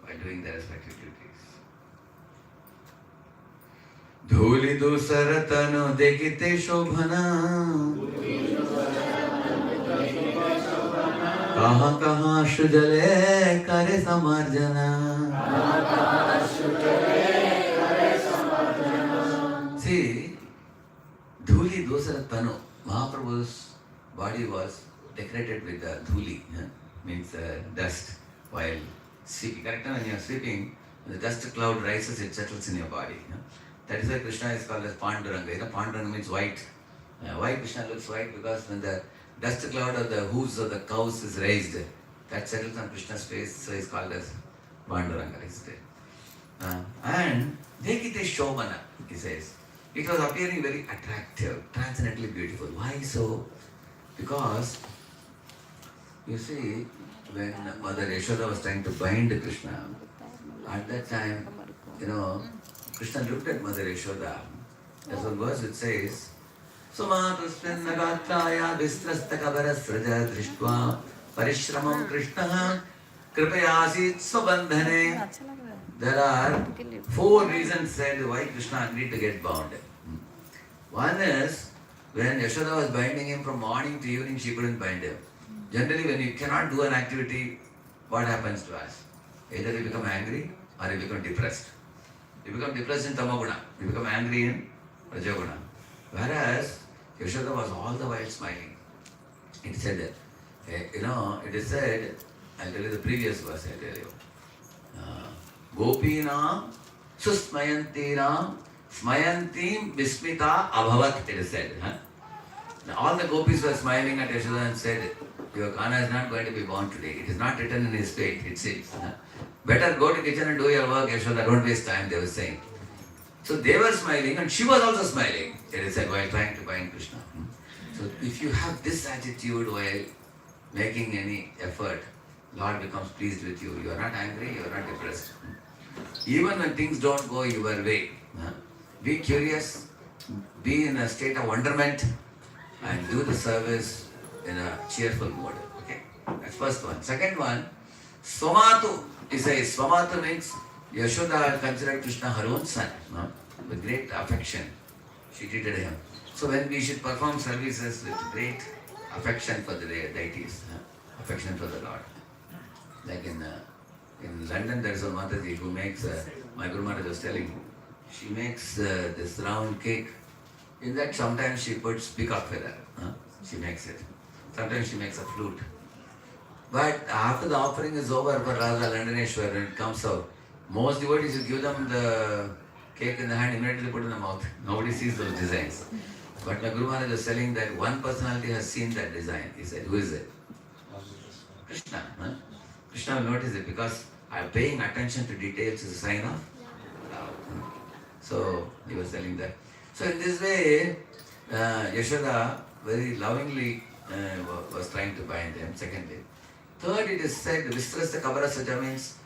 by doing their respective duties. Dhuli dusar tanu dekite shobhana Kaha kaha shujale kare samarjana. See, dhuli dusar tanu. Mahaprabhu's body was decorated with the dhuli, means dust while sleeping. Correct? When you are sleeping, the dust cloud rises, it settles in your body. That is why Krishna is called as Panduranga. Panduranga means white. Why Krishna looks white? Because when the dust cloud of the hooves of the cows is raised, that settles on Krishna's face, so he is called as Panduranga. And Dekite Shobhana, he says. It was appearing very attractive, transcendently beautiful. Why so? Because, you see, when Mother Yashoda was trying to bind Krishna, at that time, Krishna looked at Mother Yashoda There's one verse which says, Sumatusvinnagatraya vistrastakabharasraja drishtva parishramam krishnaha kripayasit swabandhane. There are 4 reasons said why Krishna agreed to get bound. One is, when Yashoda was binding him from morning to evening, she couldn't bind him. Generally, when you cannot do an activity, what happens to us? Either you become angry or you become depressed. You become depressed in Tamoguna, you become angry in Rajoguna. Whereas, Yashoda was all the while smiling. It said, it is said, I'll tell you the previous verse, I'll tell you. Gopinam susmayantinam smayantim vismita abhavat, it is said. All the gopis were smiling at Yashoda and said, your Kana is not going to be born today. It is not written in his fate, it seems. Better go to kitchen and do your work, Yashoda, don't waste time, they were saying. So they were smiling and she was also smiling, it is said, while trying to bind Krishna. So if you have this attitude while making any effort, Lord becomes pleased with you. You are not angry, you are not depressed. Even when things don't go your way, be curious, be in a state of wonderment, and do the service in a cheerful mood. Okay, that's first one. Second one, Swamatu. He says, Swamatu means Yashoda considered Krishna her own son, with great affection. She treated him. So when we should perform services with great affection for the deities, affection for the Lord. Like in London, there is a Mataji who makes, my Guru Maharaj was telling, she makes this round cake. In that, sometimes she puts peacock feather. She makes it. Sometimes she makes a flute. But after the offering is over for Radha Landaneshwar, when it comes out, most devotees, you give them the cake in the hand, immediately put in the mouth. Nobody sees those designs. But my Guru Maharaj was telling that one personality has seen that design. He said, who is it? Krishna. Krishna will notice it because paying attention to details is a sign of love. So he was telling that. So in this way, Yashoda very lovingly was trying to bind him. Secondly. Third, it is said, Vistrasta Kabarasaja means,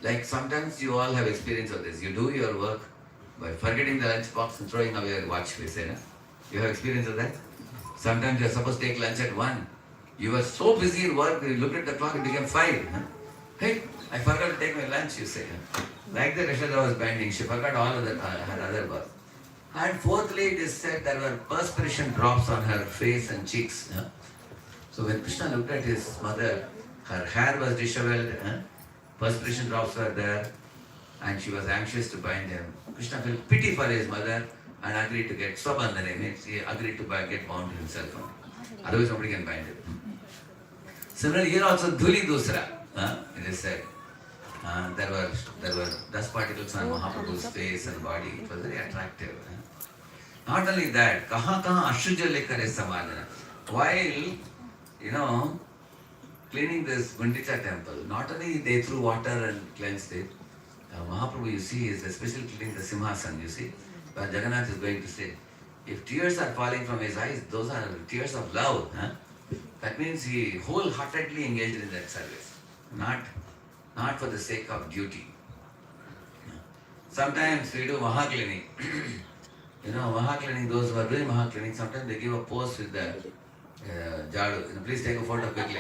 like sometimes you all have experience of this. You do your work by forgetting the lunch box and throwing away your watch, we say. No? You have experience of that? Sometimes you are supposed to take lunch at 1. You were so busy in work, you looked at the clock, it became 5. Hey, I forgot to take my lunch, you say. Like the Yashoda was binding, she forgot all of her other work. And fourthly, it is said there were perspiration drops on her face and cheeks. So when Krishna looked at his mother, her hair was disheveled, perspiration drops were there, and she was anxious to bind him. Krishna felt pity for his mother and agreed to get Swabandhane, means he agreed to get bound himself. Otherwise nobody can bind him. Similarly, here also Dhuli Dusra, it is said. There were dust particles on Mahaprabhu's face and body. It was very attractive. Not only that, kaha ashuja lekare samadhana. While, cleaning this Gundicha temple, not only they threw water and cleansed it, Mahaprabhu, you see, is especially cleaning the Simhasan, you see. But Jagannath is going to say, if tears are falling from his eyes, those are tears of love. That means he wholeheartedly engaged in that service, not for the sake of duty. Sometimes we do Mahacleaning. Mahacleaning, those who are doing Mahacleaning, sometimes they give a pose with the jadu. Please take a photo quickly.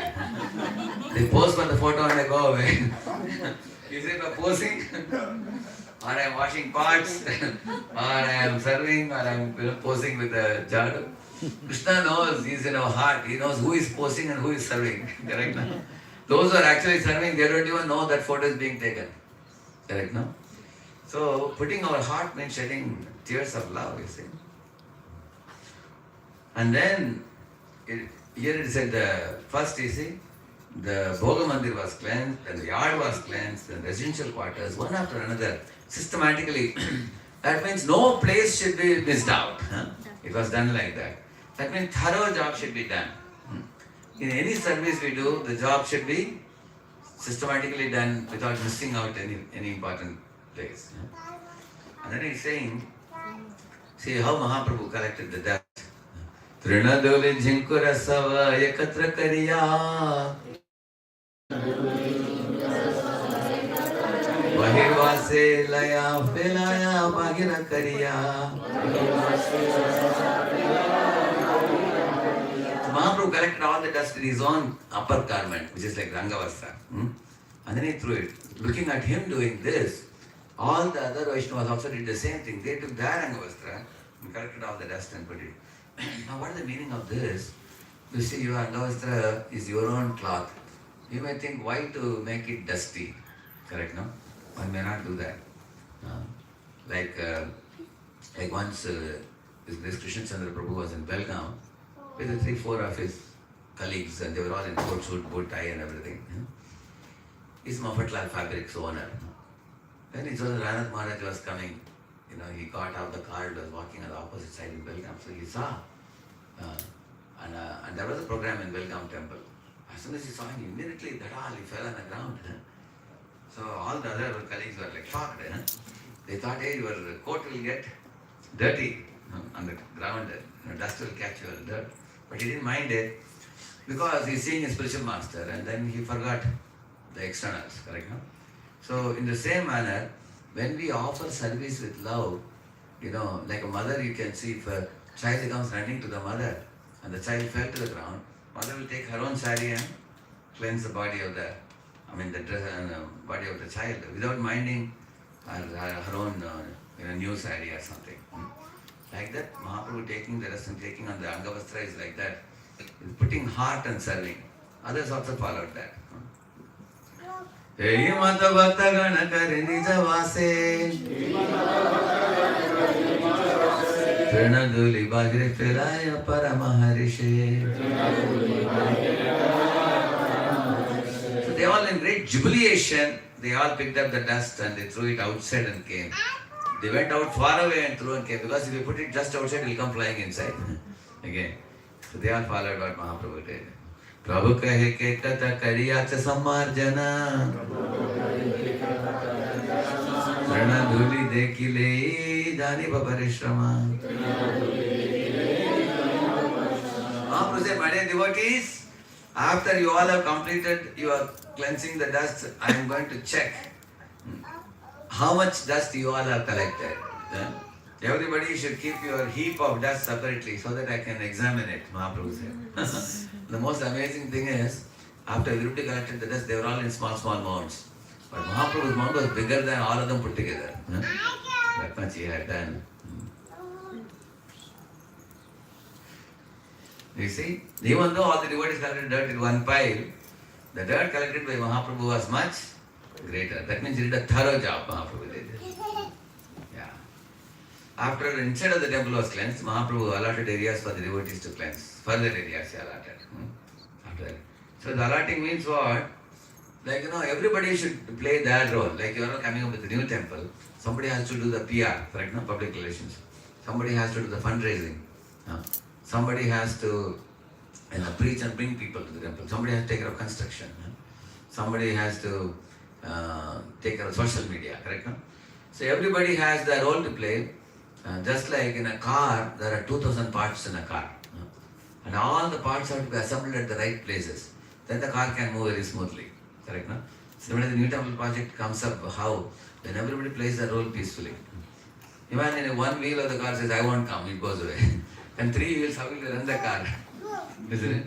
They pose for the photo and they go away. Is it a posing? Or I am washing pots, or I am serving, or I am posing with the jadu. Krishna knows, he is in our heart. He knows who is posing and who is serving. Correct, no? Those who are actually serving, they don't even know that photo is being taken. Correct, no? So, putting our heart means shedding tears of love, you see. And then, here it said, first, you see, the Bhoga Mandir was cleansed, and the yard was cleansed, and residential quarters, one after another, systematically. That means no place should be missed out. It was done like that. That means thorough job should be done. In any service we do, the job should be systematically done without missing out any important place. And then he's saying, see how Mahaprabhu collected the dust. Trinadoli Jinkura Sava Ekatra Kariya Vahirvas se laya felaya bagira kariya. So Mahaprabhu collected all the dust in his own upper garment, which is like Rangavastra. And then he threw it. Looking at him doing this, all the other Vaishnavas also did the same thing. They took their Angavastra and collected all the dust and put it. Now what is the meaning of this? You see, your Angavastra is your own cloth. You may think, why to make it dusty? Correct, no? One may not do that. Like once this Krishna Chandra Prabhu was in Belgaum with the 3-4 of his colleagues, and they were all in coat suit, bow tie and everything. He's Mafatlal Fabrics owner. When he saw that Ranath Maharaj was coming, he got out the car and was walking on the opposite side in Belgaum. So he saw, and there was a program in Belgaum temple. As soon as he saw him, immediately he fell on the ground. So all the other colleagues were like shocked. They thought, hey, your coat will get dirty on the ground, dust will catch your dirt. But he didn't mind it because he's seeing his spiritual master, and then he forgot the externals, correct? No? So in the same manner, when we offer service with love, like a mother, you can see if a child comes running to the mother and the child fell to the ground, mother will take her own sari and cleanse the body of the dress and body of the child without minding her own new sari or something. Like that, Mahaprabhu taking the rest and taking on the Angavastra is like that. He's putting heart and serving. Others also followed that. Hey Mata Bhakta Gana Kari Nija Vase Trinaduli Bhagre Filaya Paramaharishe. So they all in great jubilation, they all picked up the dust and they threw it outside and came. They went out far away and threw and came, because if you put it just outside, it will come flying inside again. So they all followed what Mahaprabhu did. Prabhu kahe ke kata kariya cha samarjana Rana dhuli dekile jani paparishrama. Mahaprabhu said, my dear devotees, after you all have completed your cleansing the dust, I am going to check how much dust you all have collected. Everybody should keep your heap of dust separately so that I can examine it, Mahaprabhu said. The most amazing thing is, after everybody collected the dust, they were all in small mounds. But Mahaprabhu's mound was bigger than all of them put together. That much he had done. You see, even though all the devotees collected dirt in one pile, the dirt collected by Mahaprabhu was much greater. That means he did a thorough job, Mahaprabhu did. Yeah. After inside of the temple was cleansed, Mahaprabhu allotted areas for the devotees to cleanse. Further areas he allotted. After. So the allotting means what? Like, everybody should play their role. Like you are coming up with a new temple, somebody has to do the PR, correct? No? Public relations. Somebody has to do the fundraising. Somebody has to preach and bring people to the temple. Somebody has to take care of construction. Somebody has to take care of social media, correct? No? So everybody has their role to play. Just like in a car, there are 2,000 parts in a car. And all the parts have to be assembled at the right places. Then the car can move very smoothly, correct? No? Similarly, the new temple project comes up how? When everybody plays their role peacefully. Imagine one wheel of the car says, I won't come, it goes away. And 3 wheels, how will you run the car? Isn't it?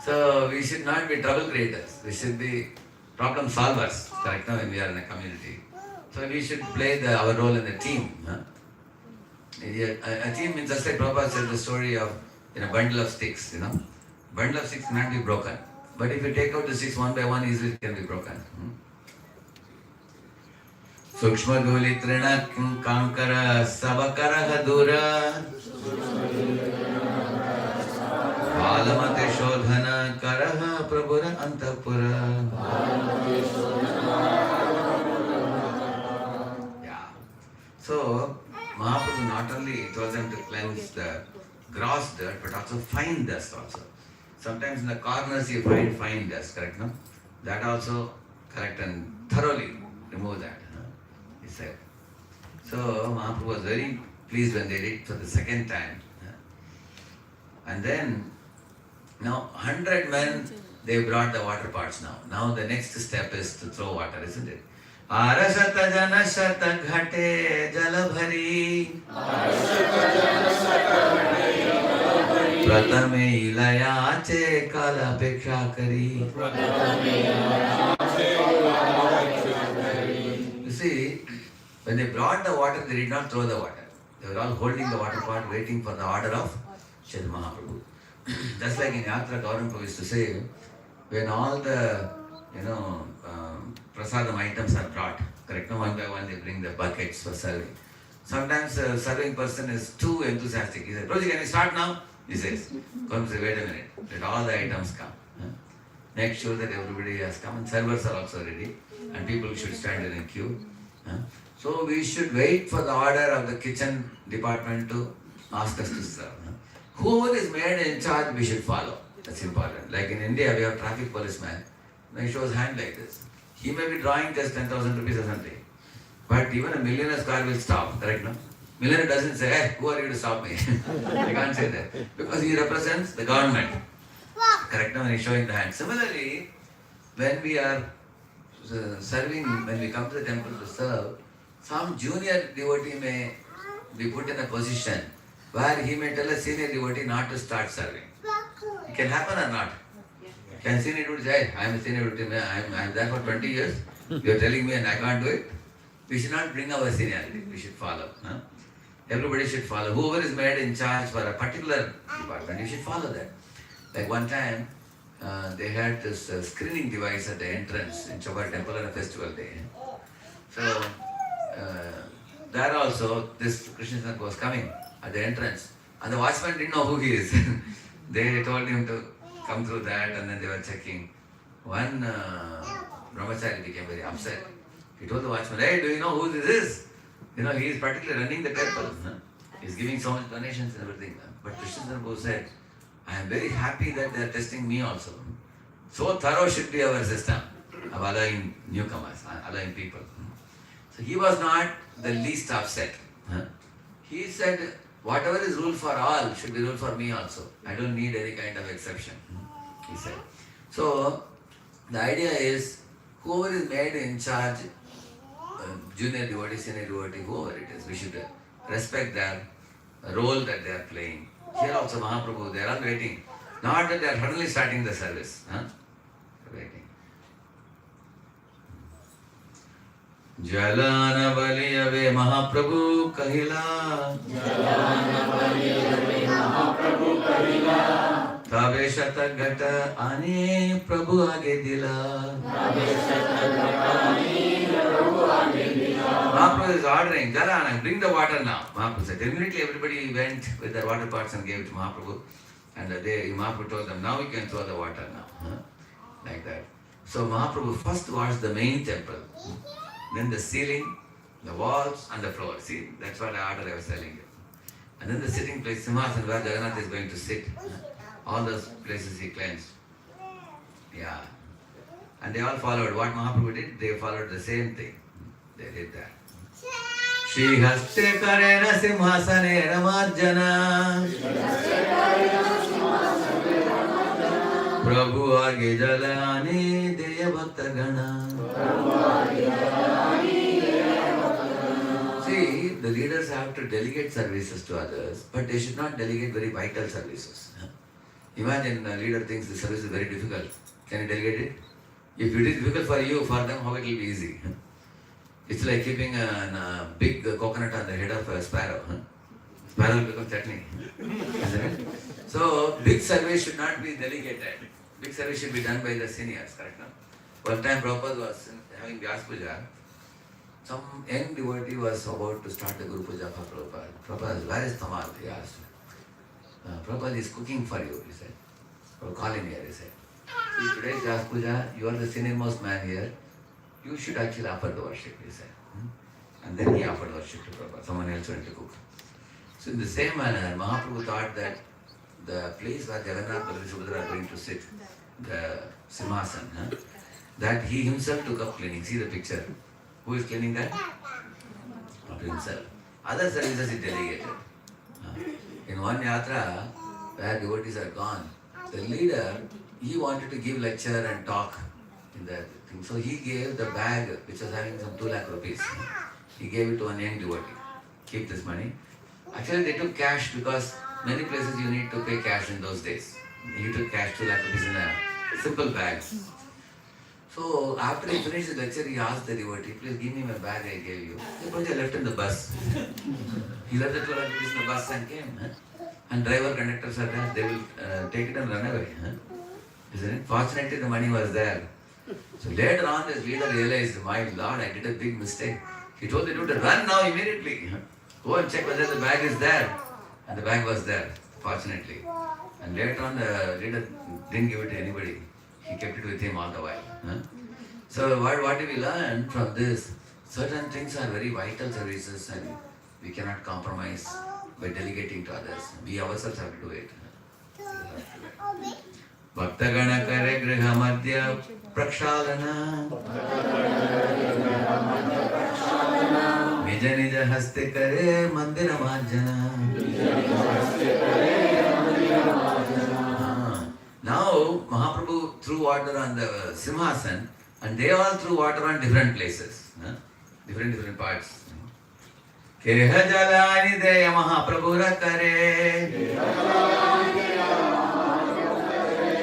So we should not be trouble creators. We should be problem solvers, correct? When we are in a community. So we should play our role in a team. A team means, just like Prabhupada said the story of a bundle of sticks, Bundle of sticks cannot be broken. But if you take out the sticks one by one, easily it can be broken. Sukshma dhuli trina kankara sabakara hadura Palamate shodhana karaha prabhura antapura. Yeah. So, Mahaprabhu not only told them to cleanse the gross dirt, but also fine dust also. Sometimes in the corners you find fine dust, correct? No? That also correct and thoroughly remove that. He said. So Mahaprabhu was very pleased when they did it for the second time. And then, now 100 men, they brought the water pots now. Now the next step is to throw water, isn't it? आरशत जनशत घटे जल भरी प्रथमे इलयाचे काल अपेक्षा करी. You see, when they brought the water, they did not throw the water. They were all holding the water pot, waiting for the order of Chaitanya Mahaprabhu. Just like in Yatra, Gauranga Prabhu used to say, when all the, prasadam items are brought, correct? No, one by one they bring the buckets for serving. Sometimes the serving person is too enthusiastic. He says, Prabhuji, can we start now? He says, come say, wait a minute, let all the items come. Make sure that everybody has come, and servers are also ready, and people should stand in a queue. So we should wait for the order of the kitchen department to ask us to serve. Whoever is made in charge, we should follow. That's important. Like in India, we have traffic policeman. He shows hand like this. He may be drawing just 10,000 rupees or something. But even a millionaire's car will stop, correct, no? Millionaire doesn't say, hey, who are you to stop me? He can't say that. Because he represents the government. Correct, no? When he's showing the hand. Similarly, when we are serving, when we come to the temple to serve, some junior devotee may be put in a position where he may tell a senior devotee not to start serving. It can happen or not? Can senior devotee say, I am a senior devotee, I am there for 20 years, you are telling me and I can't do it? We should not bring our seniority, we should follow. Everybody should follow. Whoever is made in charge for a particular department, you should follow that. Like one time, they had this screening device at the entrance in Chobar temple on a festival day. So, there also, this Krishna was coming at the entrance, and the watchman didn't know who he is. They told him to come through that, and then they were checking. One brahmachari became very upset. He told the watchman, hey, do you know who this is? He is practically running the temple. He is giving so much donations and everything. But Krishna Prabhu said, I am very happy that they are testing me also. So thorough should be our system of allowing newcomers, allowing people. So he was not the least upset. He said, whatever is rule for all should be rule for me also. I don't need any kind of exception, he said. So the idea is, whoever is made in charge, junior devotee, senior devotee, whoever it is, we should respect their role that they are playing. Here also Mahaprabhu, they are all waiting. Not that they are suddenly starting the service. Waiting. Jalana baliyave Mahaprabhu kahila. Jalana baliyave Mahaprabhu kahila. Tabe shata gata ane Prabhu age dila. Tabe shata gata ane Prabhu age dila. Mahaprabhu is ordering, Jalana, bring the water now. Mahaprabhu said, immediately everybody went with their water pots and gave it to Mahaprabhu. And Mahaprabhu told them, now we can throw the water now. Like that. So Mahaprabhu first washed the main temple. Then the ceiling, the walls and the floor. See, that's what the order I was telling you. And then the sitting place, Simhasan, where Jagannath is going to sit. All those places he cleansed. Yeah. And they all followed. What Mahaprabhu did, they followed the same thing. They did that. Shri Haste Karena Simhasane Ramajjana Prabhu Age Jalani Deya Bhakta Gana. See, the leaders have to delegate services to others, but they should not delegate very vital services. Imagine a leader thinks the service is very difficult. Can you delegate it? If it is difficult for you, for them, how it will be easy? It's like keeping a big coconut on the head of a sparrow. Sparrow will become chutney. Isn't it? So, big service should not be delegated. Big service should be done by the seniors, correct? No? One time Prabhupada was having Vyas Puja. Some young devotee was about to start the Guru Puja for Prabhupada. Prabhupada, where is Tamal? He asked. Prabhupada is cooking for you, he said. Or call him here, he said. See, today's Vyas Puja, you are the senior-most man here. You should actually offer the worship, he said. And then he offered worship to Prabhupada. Someone else went to cook. So in the same manner, Mahaprabhu thought that the place where Jagannath and Subhadra are going to sit, the Simhasan, that he himself took up cleaning. See the picture. Who is cleaning that? Not himself. Other services he delegated. In one yatra, where devotees are gone, the leader, he wanted to give lecture and talk in that thing. So he gave the bag which was having some 2 lakh rupees. He gave it to one young devotee. Keep this money. Actually, they took cash because many places you need to pay cash in those days. He took cash 2 lakh rupees in a simple bag. So after he finished his lecture, he asked the devotee, please give me my bag I gave you. The Prabhuji, I left in the bus. He left the 2 lakh rupees in the bus and came. And driver, conductors are there, they will take it and run away. Isn't it? Fortunately, the money was there. So later on, this leader realized, my Lord, I did a big mistake. He told the dude to run now immediately. Go and check whether the bag is there. And the bag was there, fortunately. And later on, the leader didn't give it to anybody. He kept it with him all the while. So what do we learn from this? Certain things are very vital services and we cannot compromise by delegating to others. We ourselves have to do it. Bhaktagana kare griha madhya prakshalana Nija nija haste kare mandira marjana. Now Mahaprabhu threw water on the Simhasan and they all threw water on different places, different parts. Keha jalani deya Mahaprabhu rakare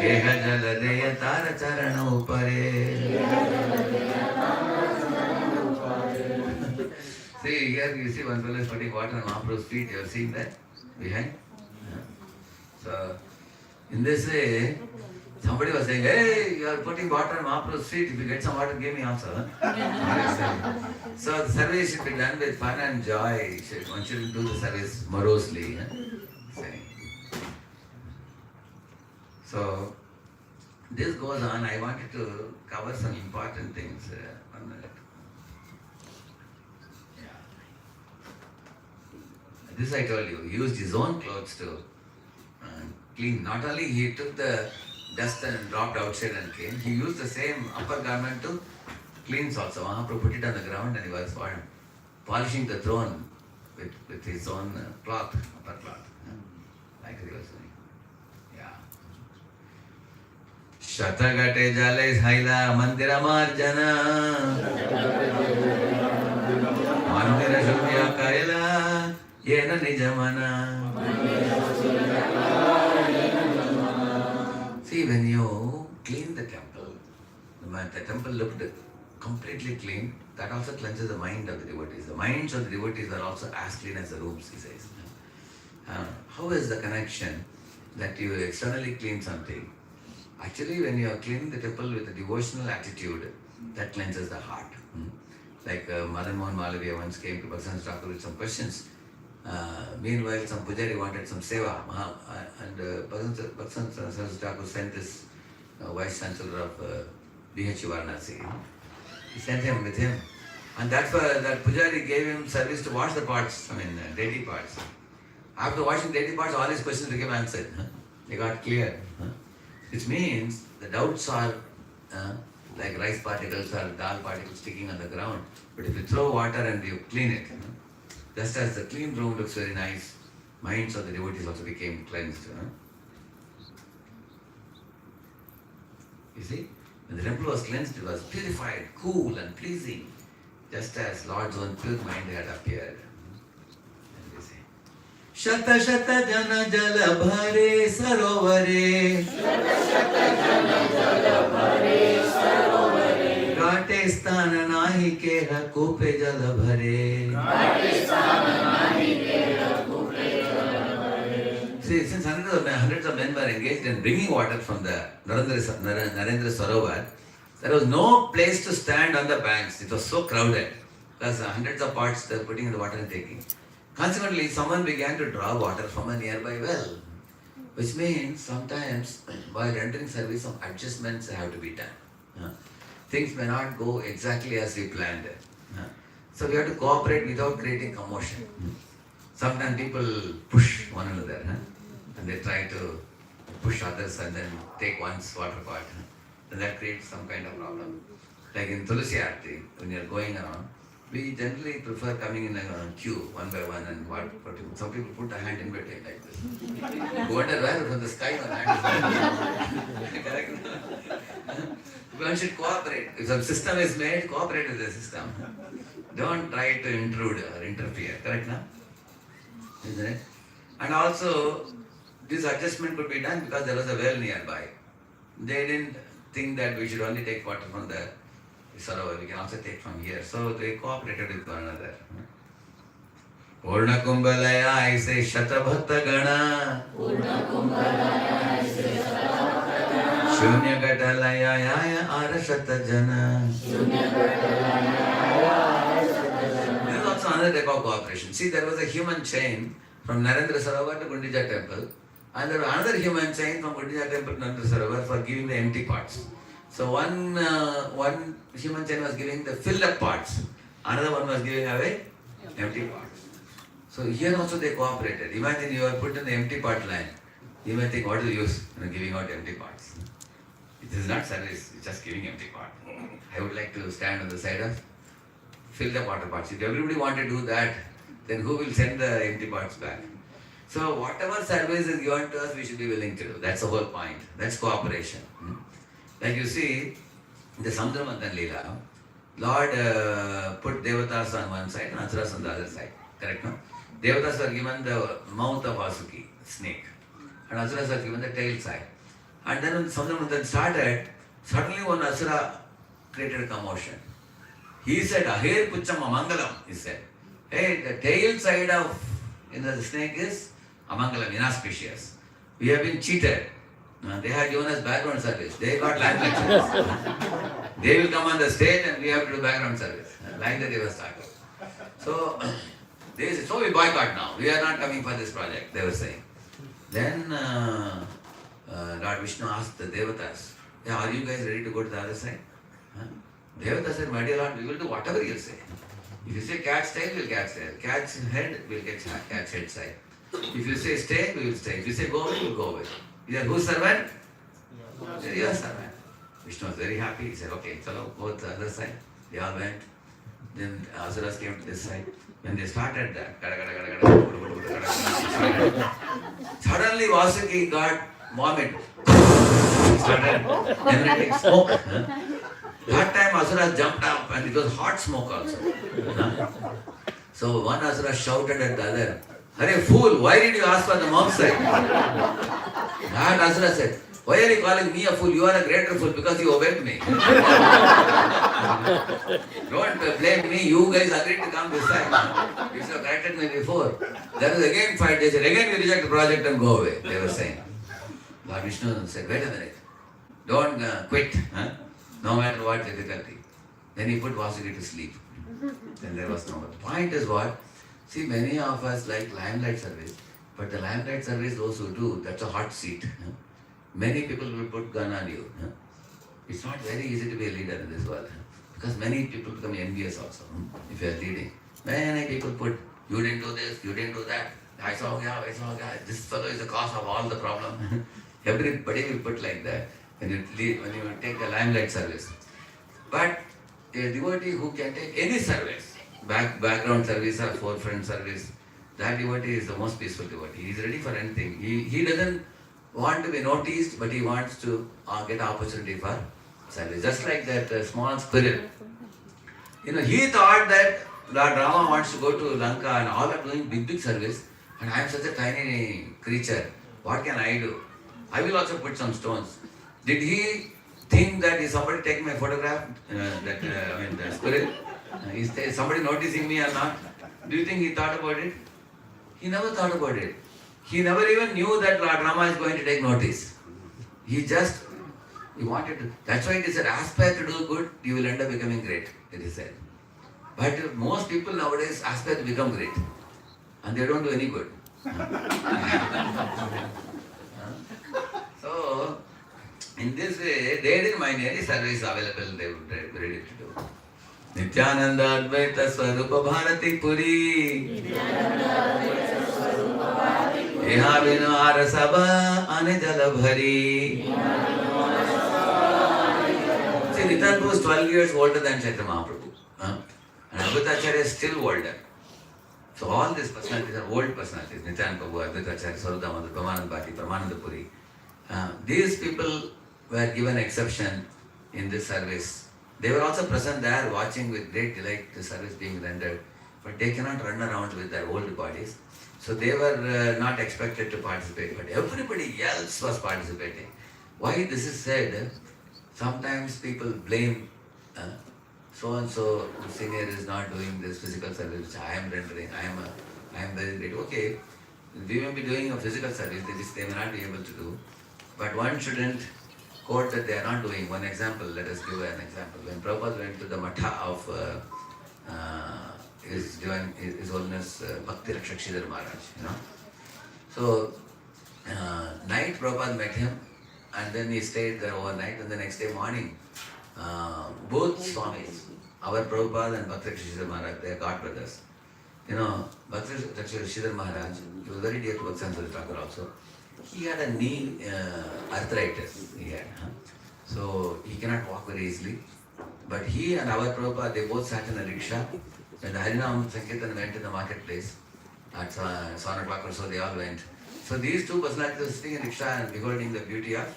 Keha jala deya tara charana upare. See, here you see one fellow is putting water on Mahaprabhu's feet. You have seen that behind? So, in this way, somebody was saying, hey, you are putting water on Mahaprabhu's feet. If you get some water, give me also. So, the service should be done with fun and joy. One shouldn't do the service morosely. So, this goes on. I wanted to cover some important things. 1 minute. This I told you, he used his own clothes to clean. Not only he took the dust and dropped outside and came, he used the same upper garment to cleanse also. Mahaprabhu put it on the ground and he was polishing the throne with his own cloth, upper cloth. Like he was doing. Yeah. Shatagate jale haila mandira marjana mandira shubhya kaila yena nijamana. See, when you clean the temple, the temple looked completely clean. That also cleanses the mind of the devotees. The minds of the devotees are also as clean as the rooms, he says. How is the connection that you externally clean something? Actually, when you are cleaning the temple with a devotional attitude, that cleanses the heart. Like Madan Mohan Malaviya once came to Bhaksan Thakur with some questions. Meanwhile, some pujari wanted some seva, and Bhaksan Thakur sent this vice chancellor of BHU Varanasi. He sent him with him, and that's why that pujari gave him service to wash the pots, deity pots. After washing deity pots, all his questions became answered. They got clear. Which means the doubts are like rice particles or dal particles sticking on the ground. But if you throw water and you clean it, just as the clean room looks very nice, minds of the devotees also became cleansed. You see, when the temple was cleansed, it was purified, cool and pleasing, just as Lord's own pure mind had appeared. And they say, Shata Shata Jana Jala Bhare Sarovare Shata Jana Jala Bhare Sarovare Gate Sthana Nahi Keha Kupe Jala Bhare Gate Sthana Nahi Keha Kupe Jala Bhare. See, since hundreds of men were engaged in bringing water from the Narendra Sarovar, there was no place to stand on the banks. It was so crowded. Plus hundreds of pots they were putting in the water and taking. Consequently, someone began to draw water from a nearby well, which means sometimes while rendering service, some adjustments have to be done. Things may not go exactly as we planned. So we have to cooperate without creating commotion. Sometimes people push one another, and they try to push others and then take one's water pot. And that creates some kind of problem. Like in Tulsi Aarti, when you are going around, we generally prefer coming in a queue, one by one, and some people put a hand in between like this. You wonder where from the sky one hand is. Correct? One should cooperate. If some system is made, cooperate with the system. Don't try to intrude or interfere. Correct, na? Isn't it? And also, this adjustment could be done because there was a well nearby. They didn't think that we should only take water from the Sarovar. We can also take from here. So they cooperated with one another. Purna Kumbhalaya, I say Shata Bhakta Gana. Purna Kumbhalaya, I say Shata Bhakta Gana. Shunya Gatalaya, Yaya Arashata Jana. Shunya Gatalaya, Yaya Arashata Jana. This is also another type of cooperation. See, there was a human chain from Narendra Sarovar to Gundija temple. And there was another human chain from Gundija temple to Narendra Sarovar for giving the empty parts. So one human chain was giving the filled up parts. Another one was giving away empty parts. So here also they cooperated. Imagine you are put in the empty part line. You may think, what is the use in giving out empty parts? It is not service, it's just giving empty part. I would like to stand on the side of fill the water parts. If everybody want to do that, then who will send the empty parts back? So whatever service is given to us, we should be willing to do. That's the whole point. That's cooperation. Like you see, the Samudramanthan Leela, Lord put Devatas on one side and Asuras on the other side. Correct, no? Devatas were given the mouth of Vasuki, snake. And Asuras were given the tail side. And then when Samudramanthan started, suddenly one Asura created a commotion. He said, Ahir Pucham Amangalam, he said. Hey, the tail side of the snake is Amangalam, inauspicious. We have been cheated. They had given us background service. They got land lectures. They will come on the stage and we have to do background service. Like that they were started. So, they said, so we boycott now. We are not coming for this project, they were saying. Then Lord Vishnu asked the Devatas, yeah, are you guys ready to go to the other side? Devata said, my dear Lord, we will do whatever you say. If you say cat's tail, we'll cat's tail. Cat's head, we'll get cat's head side. If you say stay, we will stay. If you say go away, we'll go away. You are whose servant? Your servant. Vishnu was very happy. He said, okay, chalo, go to the other side. They all went. Then Asuras came to this side. When they started that, suddenly Vasuki got vomit. Started generating smoke. That time Asuras jumped up and it was hot smoke also. So one Asura shouted at the other, "Hare fool, why did you ask for the mom's side?" That Asura said, "Why are you calling me a fool? You are a greater fool because you obeyed me." Don't blame me, you guys agreed to come this side. You should have corrected me before. There was again fight. They said, again you reject the project and go away. They were saying. Lord Vishnu said, wait a minute. Don't quit. No matter what difficulty. Then he put Vasuki to sleep. Then there was no more. The point is what? See, many of us like limelight service, but the limelight service, those who do, that's a hot seat. Many people will put gun on you. It's not very easy to be a leader in this world. Because many people become envious also, if you are leading. Many people put, you didn't do this, you didn't do that. This fellow is the cause of all the problem. Everybody will put like that when you take a limelight service. But a devotee who can take any service, background service or forefront service, that devotee is the most peaceful devotee. He is ready for anything. He doesn't want to be noticed, but he wants to get opportunity for service. Just like that small squirrel. He thought that Lord Rama wants to go to Lanka and all are doing big service, and I am such a tiny creature. What can I do? I will also put some stones. Did he think that if somebody take my photograph, the squirrel, is there somebody noticing me or not? Do you think he thought about it? He never thought about it. He never even knew that Lord Rama is going to take notice. He wanted to. That's why it is said, aspire to do good, you will end up becoming great, it is said. But most people nowadays aspire to become great. And they don't do any good. So, in this way, they didn't mind any service available, they would be ready to do. Nityananda Advaita Swarupa Bharati Puri. Iha vinu arasabha anijala bhari. See, Nityananda was 12 years older than Chaitanya Mahaprabhu. And Advaitacharya is still older. So all these personalities are old personalities. Nityananda Prabhu, Advaitacharya, Sarvadamada, Brahmananda Bhati, Brahmananda Puri. These people were given exception in this service. They were also present there watching with great delight the service being rendered, but they cannot run around with their old bodies. So they were not expected to participate, but everybody else was participating. Why this is said, sometimes people blame so and so senior is not doing this physical service which I am rendering. I am very great. Okay, we may be doing a physical service which they may not be able to do, but one shouldn't quote that they are not doing. One example, let us give an example. When Prabhupada went to the matha of His Holiness Bhakti Rakshak Maharaj, So, night Prabhupada met him, and then he stayed there overnight, and the next day morning, both Swamis, our Prabhupada and Bhakti Rakshak Maharaj, they are God brothers. Bhakti Rakshak Maharaj, he was very dear to Bhakti Thakur also. He had a knee arthritis, so he cannot walk very easily. But he and our Prabhupada, they both sat in a rickshaw. When the Harinam Sankirtan went in the marketplace at 7 o'clock or so, they all went. So these two personalities were sitting in rickshaw and beholding the beauty of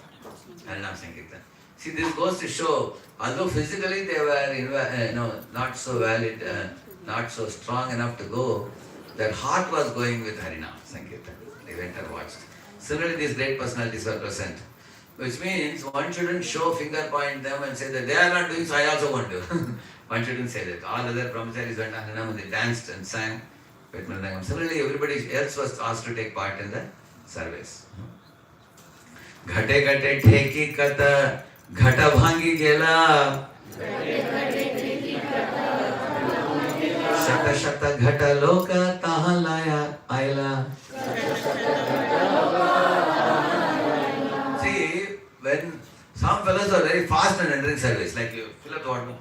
Harinam Sankirtan. See, this goes to show, although physically they were not so valid, not so strong enough to go, their heart was going with Harinam Sankirtan. They went and watched. Similarly, these great personalities were present. Which means one shouldn't show finger point them and say that they are not doing, so I also won't do. One shouldn't say that. All other brahmacharis went and they danced and sang. Similarly, everybody else was asked to take part in the service. Ghate ghate theki kata ghata bhangi gela shata shata ghata loka taha laya aila. When some fellows are very fast in entering service, like you fill up the water,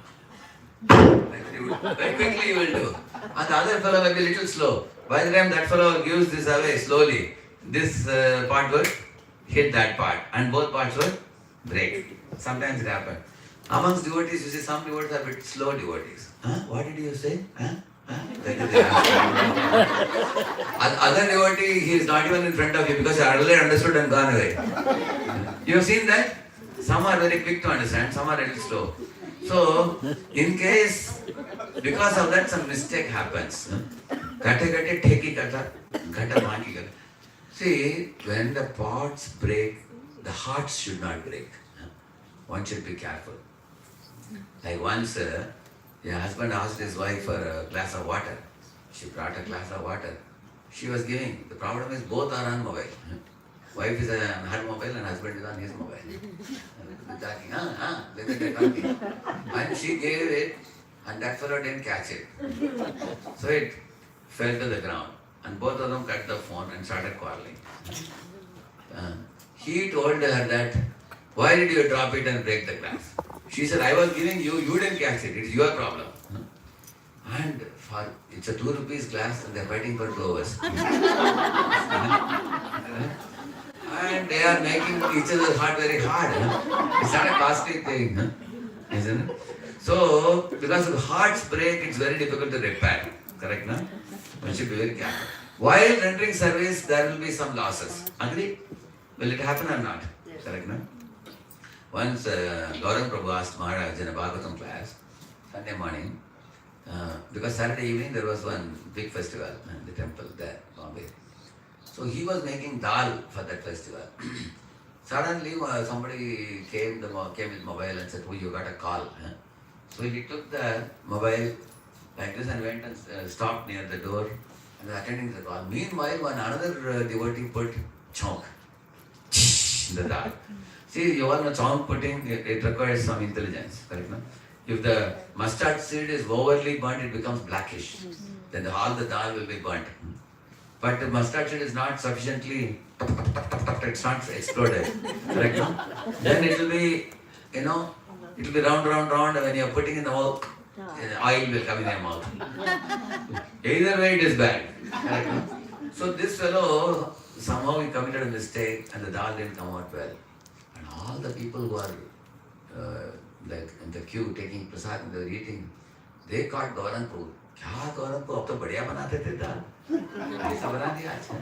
very quickly you will do. And the other fellow may be a little slow. By the time that fellow gives this away slowly, this part will hit that part, and both parts will break. Sometimes it happens. Amongst devotees, you see some devotees are a bit slow devotees. What did you say? Other devotee, he is not even in front of you because you earlier understood and gone away. You have seen that? Some are very quick to understand, some are a little slow. So, in case, because of that, some mistake happens. Gate theki kata, ghata bhangi kata. See, when the pots break, the hearts should not break. One should be careful. Like once, a husband asked his wife for a glass of water. She brought a glass of water. She was giving. The problem is both are on mobile. Wife is on her mobile and husband is on his mobile. Talking, they're talking. And she gave it and that fellow didn't catch it. So it fell to the ground. And both of them cut the phone and started quarreling. He told her that, why did you drop it and break the glass? She said, I was giving you, you didn't catch it, it's your problem. And it's a 2 rupees glass and they're fighting for 2 hours. And they are making each other's heart very hard. It's not a costly thing, isn't it? So, because the hearts break, it's very difficult to repair. Correct, no? One should be very careful. While rendering service, there will be some losses. Agree? Will it happen or not? Yes. Correct, no? Once Gaurav Prabhu asked Maharaj in a Bhagavatam class, Sunday morning, because Saturday evening there was one big festival in the temple there, Bombay. So he was making dal for that festival. Suddenly somebody came with mobile and said, oh, you got a call. So he took the mobile like this and went and stopped near the door and attending the call. Meanwhile, another devotee put chonk in the dal. See, you all know chonk putting, it requires some intelligence, correct? No? If the mustard seed is overly burnt, it becomes blackish. Then all the dal will be burnt. But the mustard seed is not sufficiently, it's not exploded, correct? No? Then it will be, it will be round, and when you are putting in the mouth, oil will come in your mouth. Either way, it is bad, correct? No? So this fellow, somehow he committed a mistake and the dal didn't come out well. And all the people who are like in the queue taking prasad and they were eating, they caught Gaurav Prabhu. क्या गौरव को अब तो बढ़िया बनाते थे दाल ऐसा बना दिया अच्छा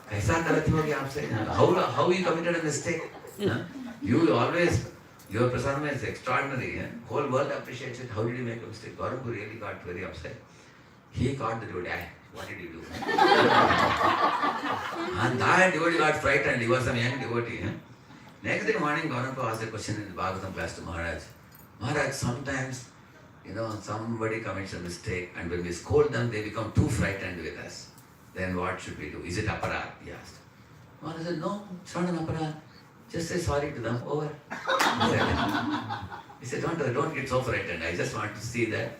कैसा गलती होगी आपसे how you committed a mistake you always Your prasadam is extraordinary. Whole world appreciates it. How did you make a mistake? Gaurav really got very upset. He caught the devotee. What did you do? And that devotee got frightened. He was some young devotee. Next day morning, Gaurav asked a question in the Bhagavatam class to Maharaj. Maharaj, sometimes, somebody commits a mistake, and when we scold them, they become too frightened with us. Then what should we do? Is it aparad? He asked. Maharaj said, no, it's not an aparad. Just say sorry to them. Over. He said, don't get so frightened. I just want to see that.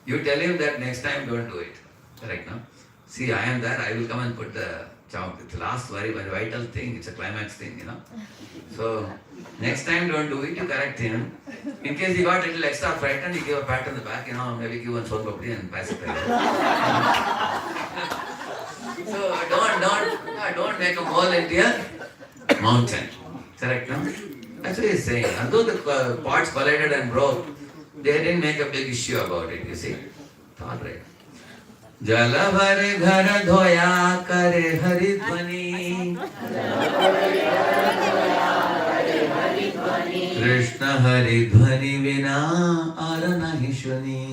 You tell him that next time don't do it. Correct, no? See, I am there. I will come and put the chowk. It's the last very vital thing. It's a climax thing, So, next time don't do it. You correct him. In case he got a little extra frightened, he gave a pat on the back, maybe give one soul papdi and pass it away. So, don't make a mole into a mountain. Correct, no? That's what he's saying. Although the pots collided and broke, they didn't make a big issue about it, you see. It's all right. जल भरे घर धोया करे हरि ध्वनि कृष्ण हरि ध्वनि बिना are नहीं सुनी.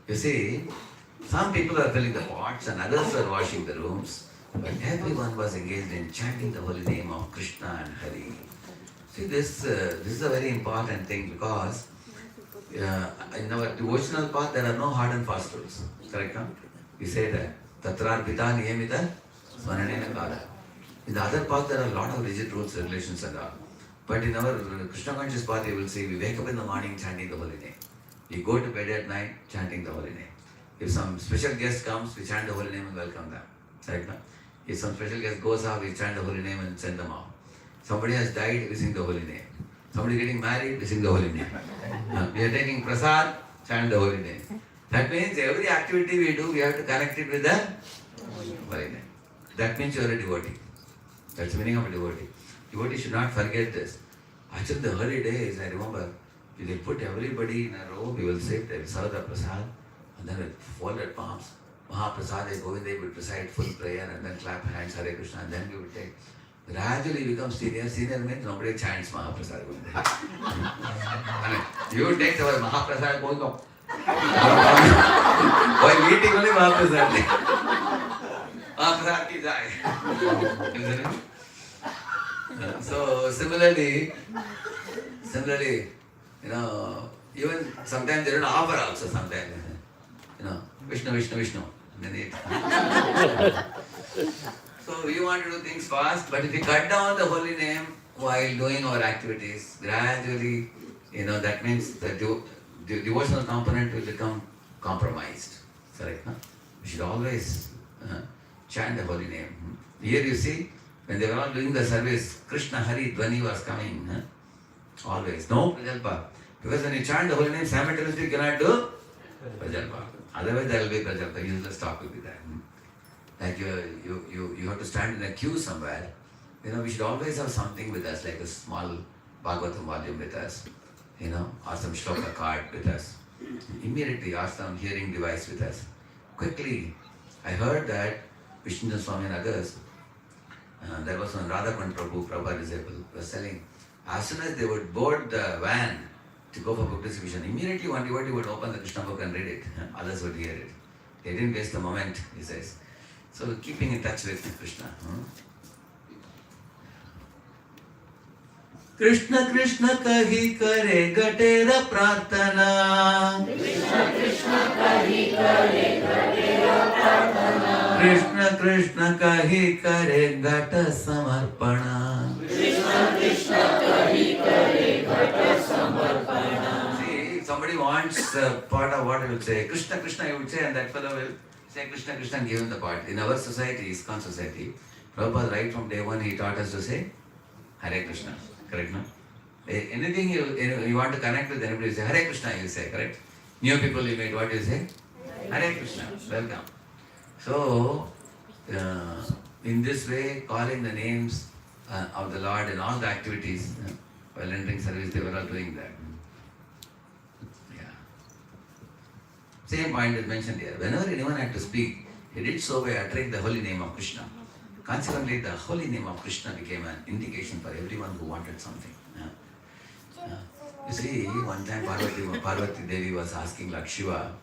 You see, some people are filling the pots and others are washing the rooms, but everyone was engaged in chanting the holy name of Krishna and Hari. See, this is a very important thing because in our devotional path there are no hard and fast rules. Correct, no? We say that. Tatrar pita niyamita smaranena kala. In the other path there are a lot of rigid rules, regulations and all. But in our Krishna conscious path you will see we wake up in the morning chanting the holy name. We go to bed at night chanting the holy name. If some special guest comes, we chant the holy name and welcome them. Correct, no? If some special guest goes off, we chant the holy name and send them off. Somebody has died, we sing the holy name. Somebody getting married, we sing the holy name. We are taking prasad, chant the holy name. That means every activity we do, we have to connect it with the holy name. That means you are a devotee. That's the meaning of a devotee. Devotee should not forget this. Actually, the early days, I remember, we will put everybody in a row, we will sit, they will serve the prasad, and then with folded palms, Mahaprasade Govinda will recite full prayer and then clap hands, Hare Krishna, and then we will take. Gradually become senior. Senior means nobody chants Mahaprasad Govinda. You take our Mahaprasad Govinda. While eating only Mahaprasad. Mahaprasad ki jai. Isn't it? So similarly, even sometimes they don't offer also sometimes. Vishnu. And then eat. So we want to do things fast, but if we cut down the holy name while doing our activities, gradually, that means the devotional component will become compromised. Correct, no? We should always chant the holy name. Here you see, when they were all doing the service, Krishna Hari Dhvani was coming. Always. No Prajalpa. Because when you chant the holy name simultaneously, you cannot do Prajalpa. Otherwise there will be Prajalpa. Useless talk will be there. Like you have to stand in a queue somewhere. We should always have something with us, like a small Bhagavatam volume with us, or some shloka card with us. Immediately, or some hearing device with us. Quickly, I heard that Vishnu Swami and others, there was one Radhakund Prabhupada disciple, was telling, as soon as they would board the van to go for book distribution, immediately one devotee would open the Krishna book and read it. Others would hear it. They didn't waste a moment, he says. So keeping in touch with Krishna. Krishna Krishna kahi kare gatera prarthana. Krishna Krishna kahi kare gatera prarthana. Krishna Krishna kahi kare gata samarpana. Krishna Krishna kahi kare gata samarpana. See, somebody wants part of what he will say. Krishna Krishna he would say, and that fellow will say Krishna Krishna and give him the part. In our society, ISKCON society, Prabhupada right from day one he taught us to say Hare Krishna. Correct, no? Anything you want to connect with anybody, you say Hare Krishna, you say, correct? New people you meet, what do you say? Hare Krishna, welcome. So, in this way, calling the names of the Lord in all the activities, while entering service, they were all doing that. Same point is mentioned here. Whenever anyone had to speak, he did so by uttering the holy name of Krishna. Consequently, the holy name of Krishna became an indication for everyone who wanted something. You see, one time Parvati Devi was asking Lord Shiva,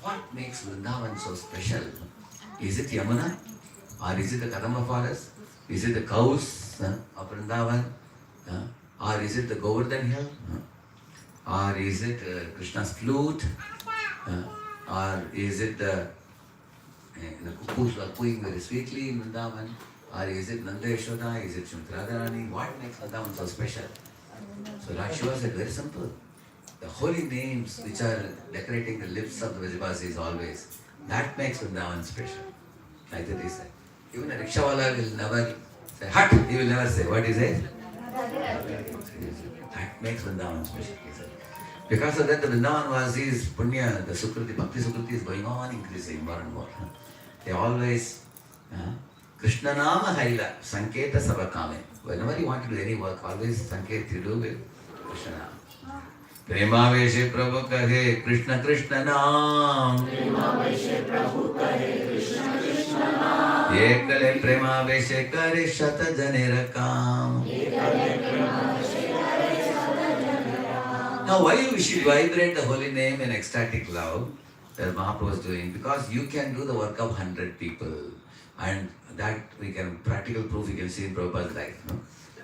what makes Vrindavan so special? Is it Yamuna? Or is it the Kadamba forest? Is it the cows of Vrindavan? Or is it the Govardhan hill? Or is it Krishna's flute? Or is it the cuckoos are cooing very sweetly in Vrindavan? Or is it Nanda Yashoda? Is it Srimati Radharani? What makes Vrindavan so special? So Lord Shiva said, very simple. The holy names which are decorating the lips of the Vrajavasis always, that makes Vrindavan special. Like that he said. Even a rickshawala will never say, hut! He will never say, what is it? That makes Vrindavan special, he said. Because of that, the Vrindavan Vasis, Punya, the Sukruti, Bhakti Sukruti is going on increasing more and more. They always, Krishna Nama Haila, Sanketa Sabakame. Whenever you want to do any work, always Sanket you do with Krishna Nama. Premaveshe Prabhu Kahe, Krishna Krishna Nam. Premaveshe Prabhu Kahe, Krishna Krishna Nam. Ekale Premaveshe Kare Shata Janera Kam. Ekale Premaveshe Kare Shata Janera Kam. Now, why we should vibrate the holy name in ecstatic love that Mahaprabhu was doing? Because you can do the work of 100 people. And that we can, practical proof you can see in Prabhupada's life. No?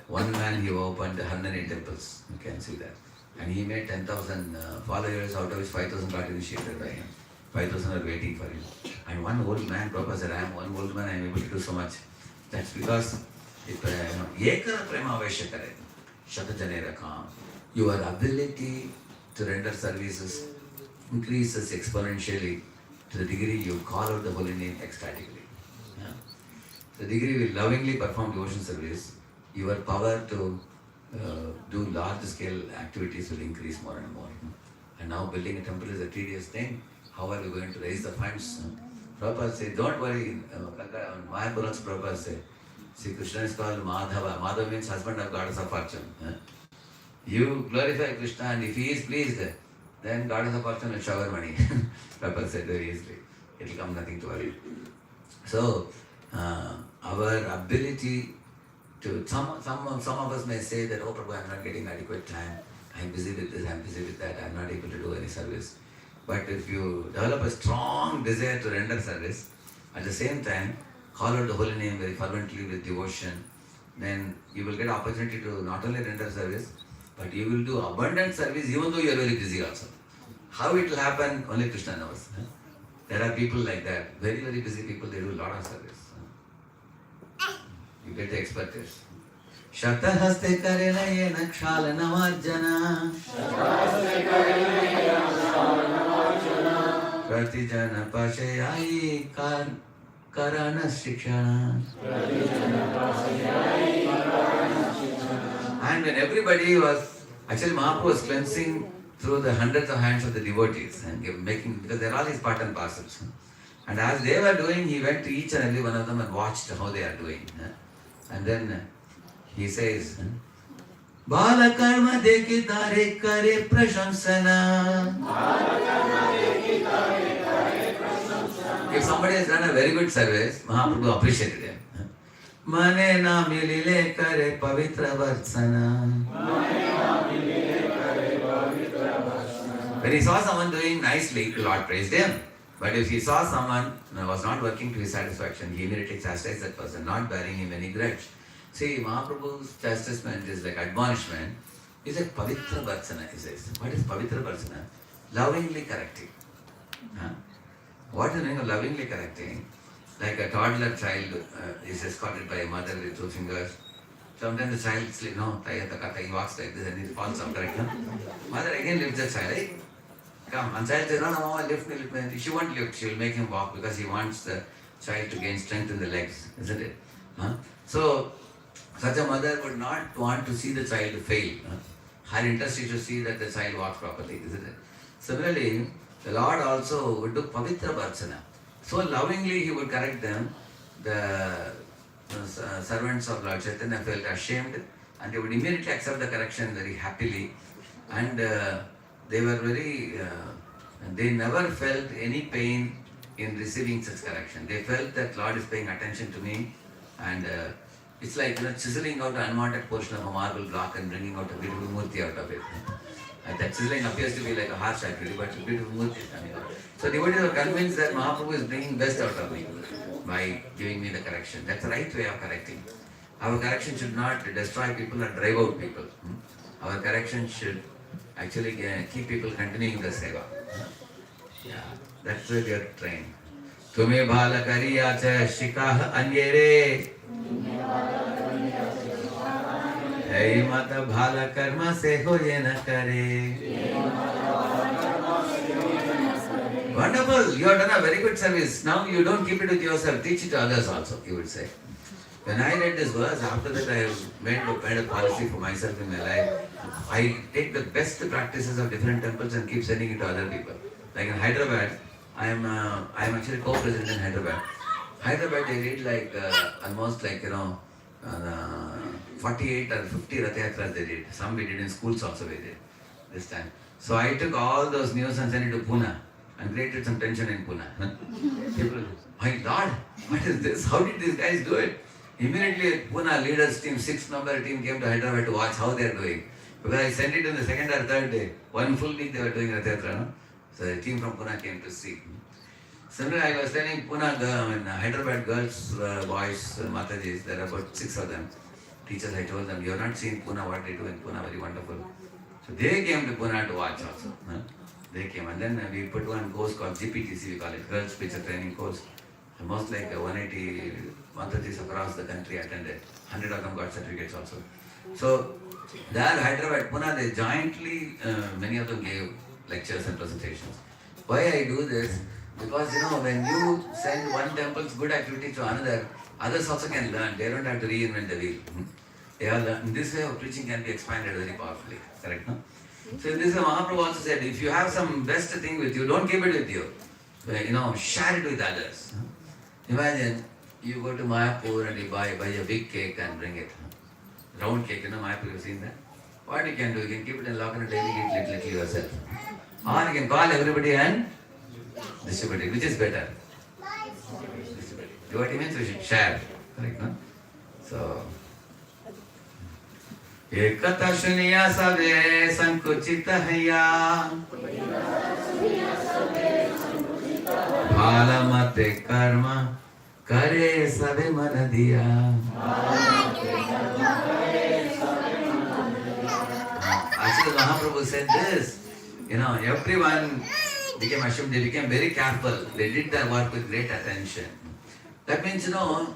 One man, he opened 108 temples. You can see that. And he made 10,000 followers, out of which 5,000 got initiated by him. 5,000 are waiting for him. And one old man, Prabhupada said, I am one old man, I am able to do so much. That's because Ekara Prema Vaishakare, Shatajanera Kam. Your ability to render services increases exponentially to the degree you call out the holy name ecstatically. The degree you lovingly perform devotion service, your power to do large scale activities will increase more and more. And now building a temple is a tedious thing. How are we going to raise the funds? Prabhupada said, don't worry. Mayapura's Prabhupada said, see, Krishna is called Madhava. Madhava means husband of goddess of fortune. You glorify Krishna, and if he is pleased, then goddess of fortune will shower money. Prabhupada said very easily. It will come, nothing to worry. So, our ability to, some of us may say that, oh Prabhu, I am not getting adequate time, I am busy with this, I am busy with that, I am not able to do any service. But if you develop a strong desire to render service, at the same time, call out the holy name very fervently with devotion, then you will get opportunity to not only render service, but you will do abundant service even though you are very busy also. How it will happen, only Krishna knows. There are people like that, very, very busy people, they do a lot of service. You get the expertise. Shatahaste karena yena kshalana vajjana. Shatahaste karena yena kshalana vajjana. Pratijana pashayayi karana shikshana. Pratijana pashayayi karana shikshana. And when everybody was, actually Mahaprabhu was cleansing through the hundreds of hands of the devotees and making, because they are all his part and parcels. And as they were doing, he went to each and every one of them and watched how they are doing. And then he says, Bala karma dekhi tare kare prashamsana. If somebody has done a very good service, Mahaprabhu appreciated him. Mane na milile kare pavitra varsana. When he saw someone doing nicely, the Lord praised him. But if he saw someone was not working to his satisfaction, he immediately chastised that person, not bearing him any grudge. See, Mahaprabhu's chastisement is like admonishment. He said, Pavitra Bharsana, he says. What is Pavitra Bharsana? Lovingly correcting. What is the meaning of lovingly correcting? Like a toddler child is escorted by a mother with 2 fingers. Sometimes the child sleeps, no, he walks like this and he falls off, correct? Mother again lifts the child, right? Come, and child says, no, Mama, lift me. She won't lift, she will make him walk because he wants the child to gain strength in the legs, isn't it? So, such a mother would not want to see the child fail. Her interest is to see that the child walks properly, isn't it? Similarly, the Lord also would do Pavitra Bharsana. So lovingly he would correct them. The servants of Lord Chaitanya felt ashamed and they would immediately accept the correction very happily. And they were very, they never felt any pain in receiving such correction. They felt that Lord is paying attention to me And it's like chiseling out an unwanted portion of a marble block and bringing out a beautiful murti out of it. And that chiseling appears to be like a harsh activity, but a beautiful murti is coming out. So devotees are convinced that Mahaprabhu is bringing best out of me by giving me the correction. That's the right way of correcting. Our correction should not destroy people or drive out people. Our correction should actually keep people continuing the seva. Yeah, that's where we are trained. Tume bhala kariya cha shikah anyere. Hey mata bhala karma se hoye na kare. Wonderful, you have done a very good service. Now you don't keep it with yourself, teach it to others also, you would say. When I read this verse, after that I made a policy for myself in my life. I take the best practices of different temples and keep sending it to other people. Like in Hyderabad, I am actually co-president in Hyderabad. Hyderabad they did like almost like 48 or 50 Rath Yatras they did. Some we did in schools also we did this time. So I took all those news and sent it to Pune and created some tension in Pune. People, my Lord, what is this? How did these guys do it? Immediately Pune leaders team, 6-member team came to Hyderabad to watch how they are doing. Because I sent it on the second or third day. One full week they were doing Rath Yatra. No? So the team from Pune came to see. Similarly, I was telling Pune, Hyderabad girls, boys, Matajis, there are about 6 of them. Teachers, I told them, you have not seen Pune, what they do in Pune, very wonderful. So they came to Pune to watch also. They came and then we put one course called GPTC, we call it, Girls Preacher Training Course. Most like 180 Matajis across the country attended. 100 of them got certificates also. So there, Hyderabad, Pune, they jointly, many of them gave lectures and presentations. Why I do this? Because when you send one temple's good activity to another, others also can learn. They don't have to reinvent the wheel. They all learn. This way of preaching can be expanded very powerfully. Correct? No? So in this way, Mahaprabhu also said, if you have some best thing with you, don't keep it with you. Share it with others. Imagine you go to Mayapur and you buy a big cake and bring it. Round cake, Mayapur, you've seen that? What you can do, you can keep it in locker and daily eat little yourself. Or you can call everybody and distribute it, which is better. What it means we should share. Correct, no? So, Ekata shuniya sabe sankuchita haya Bhala mate karma kare sabe manadiya. Actually, Mahaprabhu said this. Everyone became ashamed. They became very careful. They did their work with great attention. That means,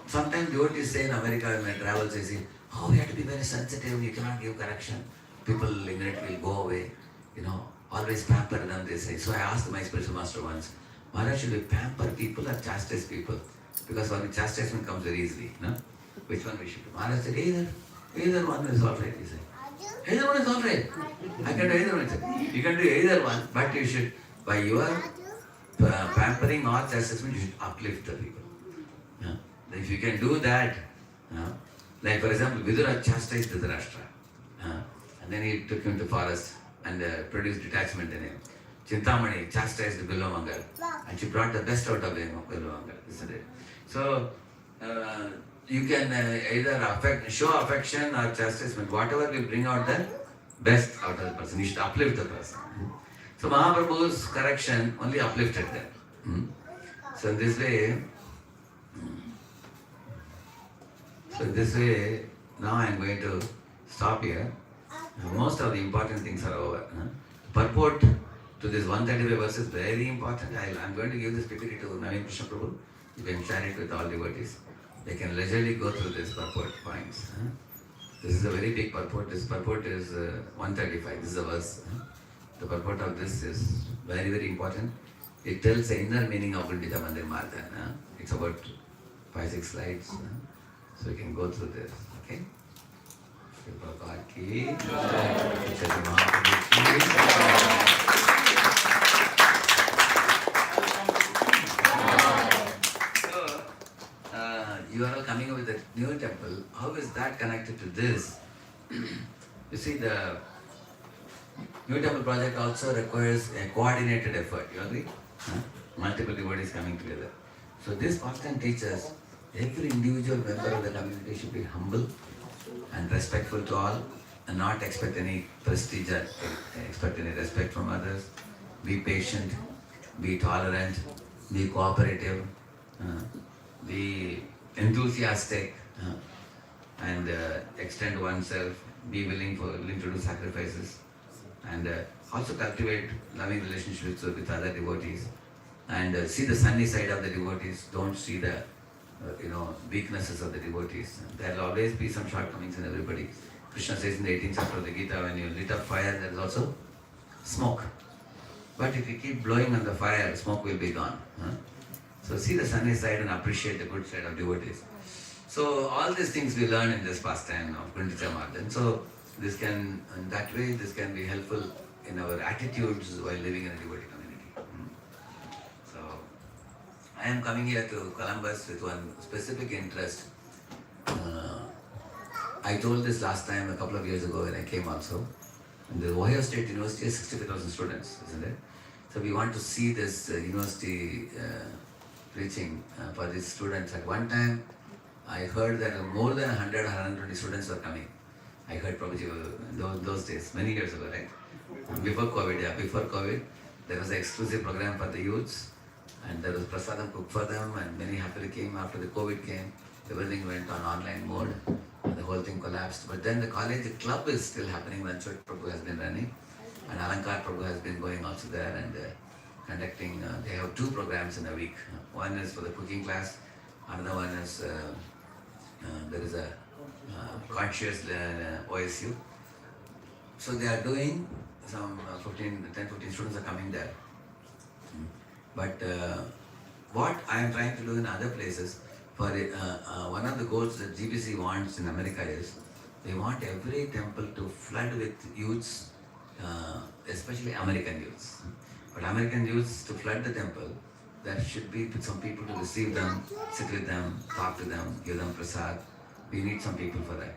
sometimes devotees say in America when I travel, they say, oh, we have to be very sensitive, you cannot give correction. People immediately will go away, always pamper them, they say. So I asked my spiritual master once, Maharaj, should we pamper people or chastise people? Because when chastisement comes very easily, which one we should do? Maharaj said, either one is all right, he said. Either one is all right. I can do either one. You can do either one, but you should, by your pampering or chastisement, you should uplift the people. If you can do that, like for example, Vidura chastised Dhritarashtra, and then he took him to forest and produced detachment in him. Chintamani chastised Bilamangal, and she brought the best out of him, Bilamangal, isn't it? So, you can either show affection or chastisement, whatever will bring out the best out of the person. You should uplift the person. So Mahaprabhu's correction only uplifted them. So in this way, now I am going to stop here. Most of the important things are over. Purport to this 135 verse is very important. I am going to give this PPT to Naveen Krishna Prabhu. You can share it with all devotees. They can leisurely go through this purport points. This is a very big purport. This purport is 135. This is a verse. The purport of this is very, very important. It tells the inner meaning of Gundita Mandir Martha. It's about 5-6 slides. So you can go through this. Okay? Prabhupada ki Chaitanya Mahaprabhu ki. You are all coming up with a new temple. How is that connected to this? You see, the new temple project also requires a coordinated effort. You agree? Multiple devotees coming together. So this pastime teaches Every individual member of the community should be humble and respectful to all, and not expect any prestige or expect any respect from others. Be patient, be tolerant, be cooperative, uh, be enthusiastic, and extend oneself. Be willing to do sacrifices, and also cultivate loving relationships with other devotees, and see the sunny side of the devotees. Don't see the weaknesses of the devotees. There will always be some shortcomings in everybody. Krishna says in the 18th chapter of the Gita, when you lit up fire, there is also smoke. But if you keep blowing on the fire, smoke will be gone. So see the sunny side and appreciate the good side of devotees. So all these things we learn in this pastime of Gundicha. So this can, in that way, this can be helpful in our attitudes while living in a devotee community. So I am coming here to Columbus with one specific interest. I told this last time a couple of years ago when I came also. And the Ohio State University has 65,000 students, isn't it? So we want to see this university preaching for these students. At one time, I heard that more than 100 120 students were coming. I heard Prabhuji those days, many years ago, right? Before COVID, there was an exclusive program for the youths, and there was prasadam cooked for them, and many happily came. After the COVID came, everything went on online mode, and the whole thing collapsed. But then the college club is still happening. Ranchot Prabhu has been running, and Alankar Prabhu has been going also there and conducting. They have 2 programs in a week. One is for the cooking class, another one is there is a conscious OSU. So they are doing some 10-15 students are coming there. But what I am trying to do in other places, for one of the goals that GBC wants in America is, they want every temple to flood with youths, especially American youths. But American youths, to flood the temple, there should be some people to receive them, sit with them, talk to them, give them prasad. We need some people for that.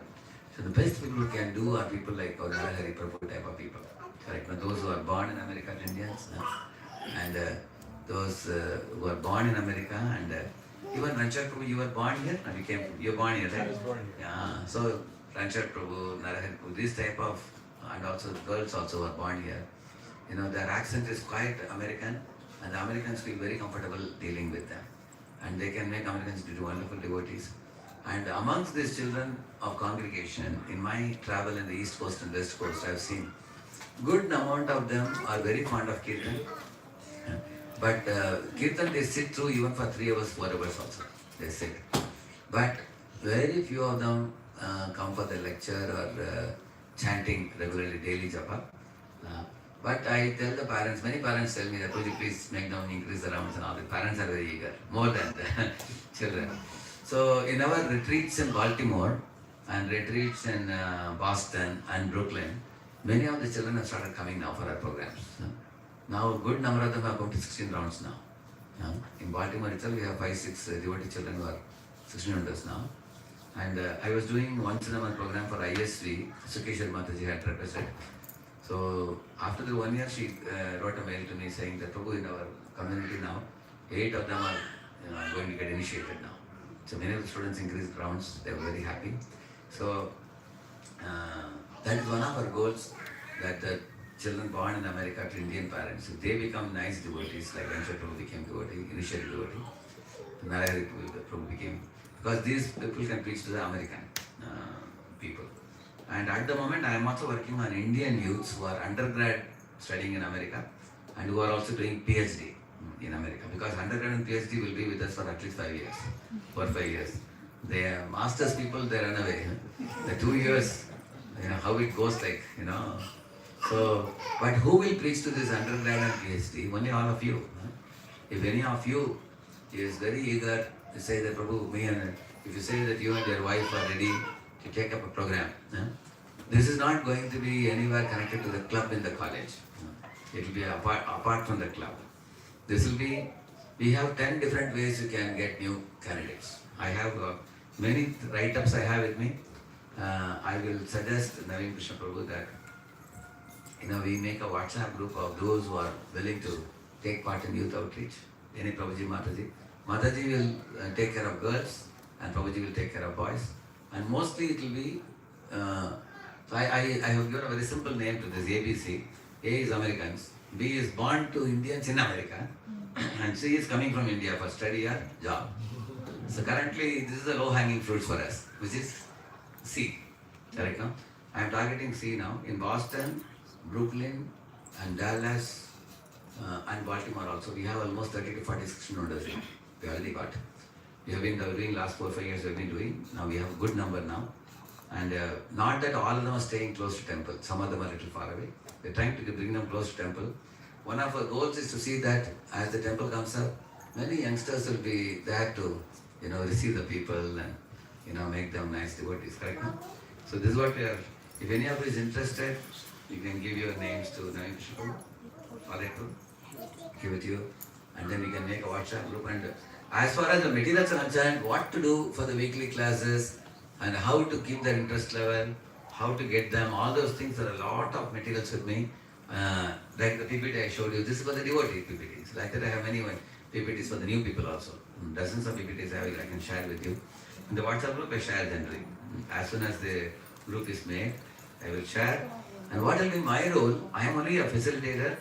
So the best people who can do are people like Narahari Prabhu type of people. Correct? Now, those who are born in America, Indians, and those who are born in America, and even Ranchar Prabhu, you were born here? You were born here, right? I was born here. Yeah. So Ranchar Prabhu, Narahari Prabhu, this type of, and also girls also were born here. Their accent is quite American, and the Americans feel very comfortable dealing with them. And they can make Americans into wonderful devotees. And amongst these children of congregation, in my travel in the East Coast and West Coast, I have seen good amount of them are very fond of Kirtan. But Kirtan they sit through even for 3 hours, 4 hours also. They sit. But very few of them come for the lecture or chanting regularly, daily japa. But I tell the parents, many parents tell me that, please make down, increase the rounds and all. The parents are very eager, more than the children. So in our retreats in Baltimore and retreats in Boston and Brooklyn, many of the children have started coming now for our programs. Now a good number of them have gone to 16 rounds now. In Baltimore itself, we have 5-6 devotee children who are 16 rounders now. And I was doing once in a month program for ISV, Sukeshwar Mataji had represented. So after the 1 year, she wrote a mail to me saying that, Prabhu, in our community now, 8 of them are going to get initiated now. So many of the students increased rounds, they were very happy. So that is one of our goals, that the children born in America to Indian parents, if they become nice devotees, like Ranchar Prabhu became devotee, initially devotee, Narayana Prabhu became, because these people can preach to the American people. And at the moment, I am also working on Indian youths who are undergrad studying in America and who are also doing PhD in America, because undergrad and PhD will be with us for at least 5 years, 4 or 5 years. They are masters people, they run away. The 2 years, how it goes like, So, but who will preach to this undergrad and PhD? Only all of you. If any of you is very eager to say that, Prabhu, if you say that you and your wife are ready to take up a program, this is not going to be anywhere connected to the club in the college. It will be apart from the club. This will be, we have 10 different ways you can get new candidates. I have many write-ups I have with me. I will suggest Naveen Krishna Prabhu that we make a WhatsApp group of those who are willing to take part in youth outreach. Any Prabhuji, Mataji. Mataji will take care of girls and Prabhuji will take care of boys. And mostly it will be, so I have given a very simple name to this, ABC. A is Americans, B is born to Indians in America, and C is coming from India for study or job. So currently this is the low-hanging fruits for us, which is C. Correct now? I am targeting C now in Boston, Brooklyn, and Dallas, and Baltimore also. We have almost 30 to 40 section orders. We already got. We have been doing last 4 or 5 years. We have been doing. Now we have a good number now, and not that all of them are staying close to temple. Some of them are a little far away. We're trying to bring them close to temple. One of our goals is to see that as the temple comes up, many youngsters will be there to, receive the people and, make them nice devotees. Correct? No? So this is what we are. If any of you is interested, you can give your names to Navin Krishna, give it to you, and then we can make a WhatsApp group. And as far as the materials are concerned, what to do for the weekly classes and how to keep their interest level, how to get them, all those things, there are a lot of materials with me. Like the PPT I showed you, this is for the devotee PPTs. Like that I have many PPTs for the new people also. Dozens of PPTs I can share with you. In the WhatsApp group I share generally. As soon as the group is made, I will share. And what will be my role? I am only a facilitator.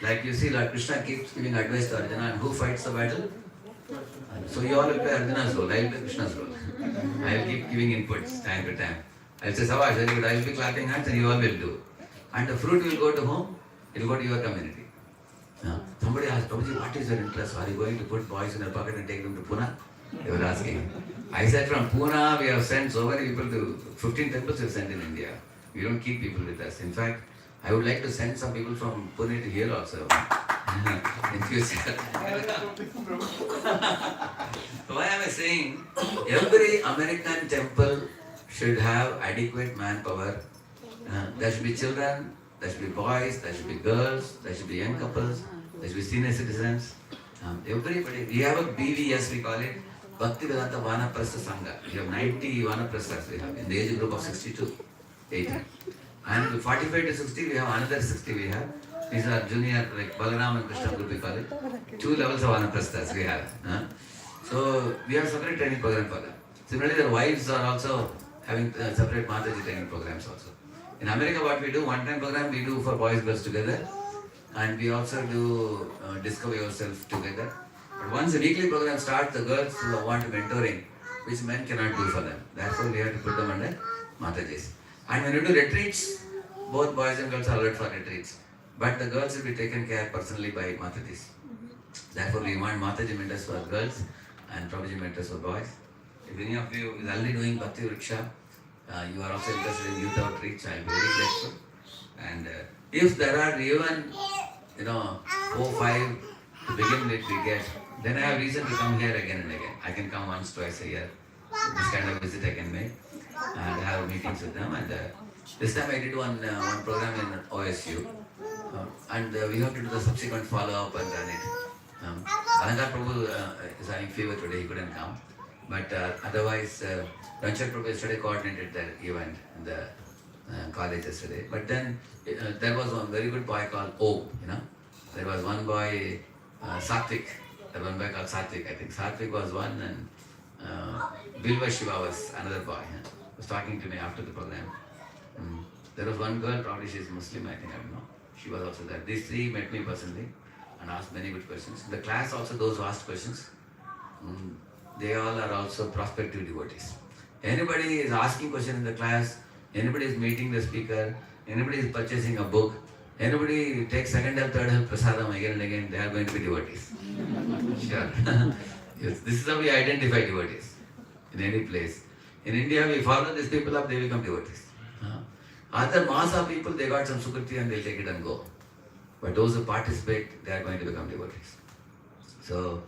Like you see, Lord Krishna keeps giving advice to Arjuna, and who fights the battle? So you all will play Arjuna's role, I will play Krishna's role. I will keep giving inputs time to time. I will say, Sabash, very good, I will be clapping hands and you all will do. And the fruit will go to whom? It will go to your community. Somebody asked, Prabhuji, what is your interest? Are you going to put boys in your pocket and take them to Pune? They were asking. I said, from Pune we have sent so many people to 15 temples we have sent in India. We don't keep people with us. In fact, I would like to send some people from Pune to here also in future. Why am I saying every American temple should have adequate manpower? There should be children, there should be boys, there should be girls, there should be young couples, there should be senior citizens. Everybody. We have a BVS, we call it Bhakti Vedanta Vanaprastha Sangha. We have 90 Vanaprasthas we have in the age group of 60 to 80. And 45 to 60 we have another 60 we have. These are junior, like Balaram and Krishna group we call it. 2 levels of Vanaprasthas we have. So we have separate training program for them. Similarly, their wives are also having separate Mataji training programs also. In America, what we do, one-time program we do for boys girls together, and we also do discover yourself together. But once the weekly program starts, the girls who want mentoring, which men cannot do for them. Therefore, we have to put them under Matajis. And when you do retreats, both boys and girls are allowed for retreats. But the girls will be taken care personally by Matajis. Therefore, we want Mataji mentors for girls and Prabhuji mentors for boys. If any of you is already doing Bhakti Vriksha, you are also interested in youth outreach, I will be very grateful. And if there are even, 4, 5 to begin with we get, then I have reason to come here again and again. I can come once, twice a year. This kind of visit I can make and have meetings with them. And this time I did one program in OSU. And we have to do the subsequent follow-up and run it. Anandar Prabhu is having fever today, he couldn't come. But otherwise, Ranchak Prabhu yesterday coordinated the event in the college yesterday. But then there was one very good boy called O, There was one boy, Satvik. There was one boy called Satvik, I think. Satvik was one, and Bilva Shiva was another boy. Was talking to me after the program. There was one girl, probably she is Muslim, I think, I don't know. She was also there. These 3 met me personally and asked many good questions. In the class also, those who asked questions, they all are also prospective devotees. Anybody is asking questions in the class, anybody is meeting the speaker, anybody is purchasing a book, anybody takes second or third help prasadam again and again, they are going to be devotees. Sure. Yes, this is how we identify devotees in any place. In India, we follow these people up, they become devotees. Other mass of people, they got some sukriti and they'll take it and go. But those who participate, they are going to become devotees. So,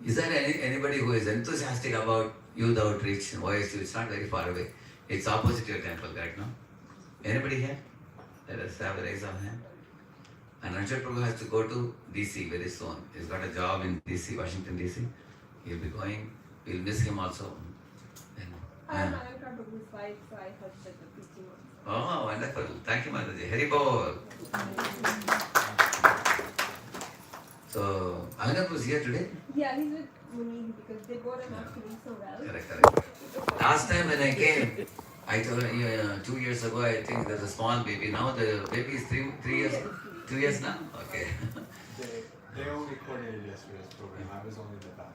is there anybody who is enthusiastic about youth outreach in OSU? It's not very far away. It's opposite your temple, right now. Anybody here? Let us have a raise of hand. And Ranchak Prabhu has to go to DC very soon. He's got a job in DC, Washington DC. He'll be going. We'll miss him also. I'm Anandar Prabhu's wife, so I hosted the preaching also. Oh, wonderful. Thank you, Mataji. Hari Bol. So, Alankar was here today? Yeah, he's with Muni because they both are not feeling so well. Correct. Last time when I came, I told you 2 years ago, I think there's a small baby. Now the baby is 3 years, 2 years now? Okay. They only coordinated yesterday's program. I was only the back.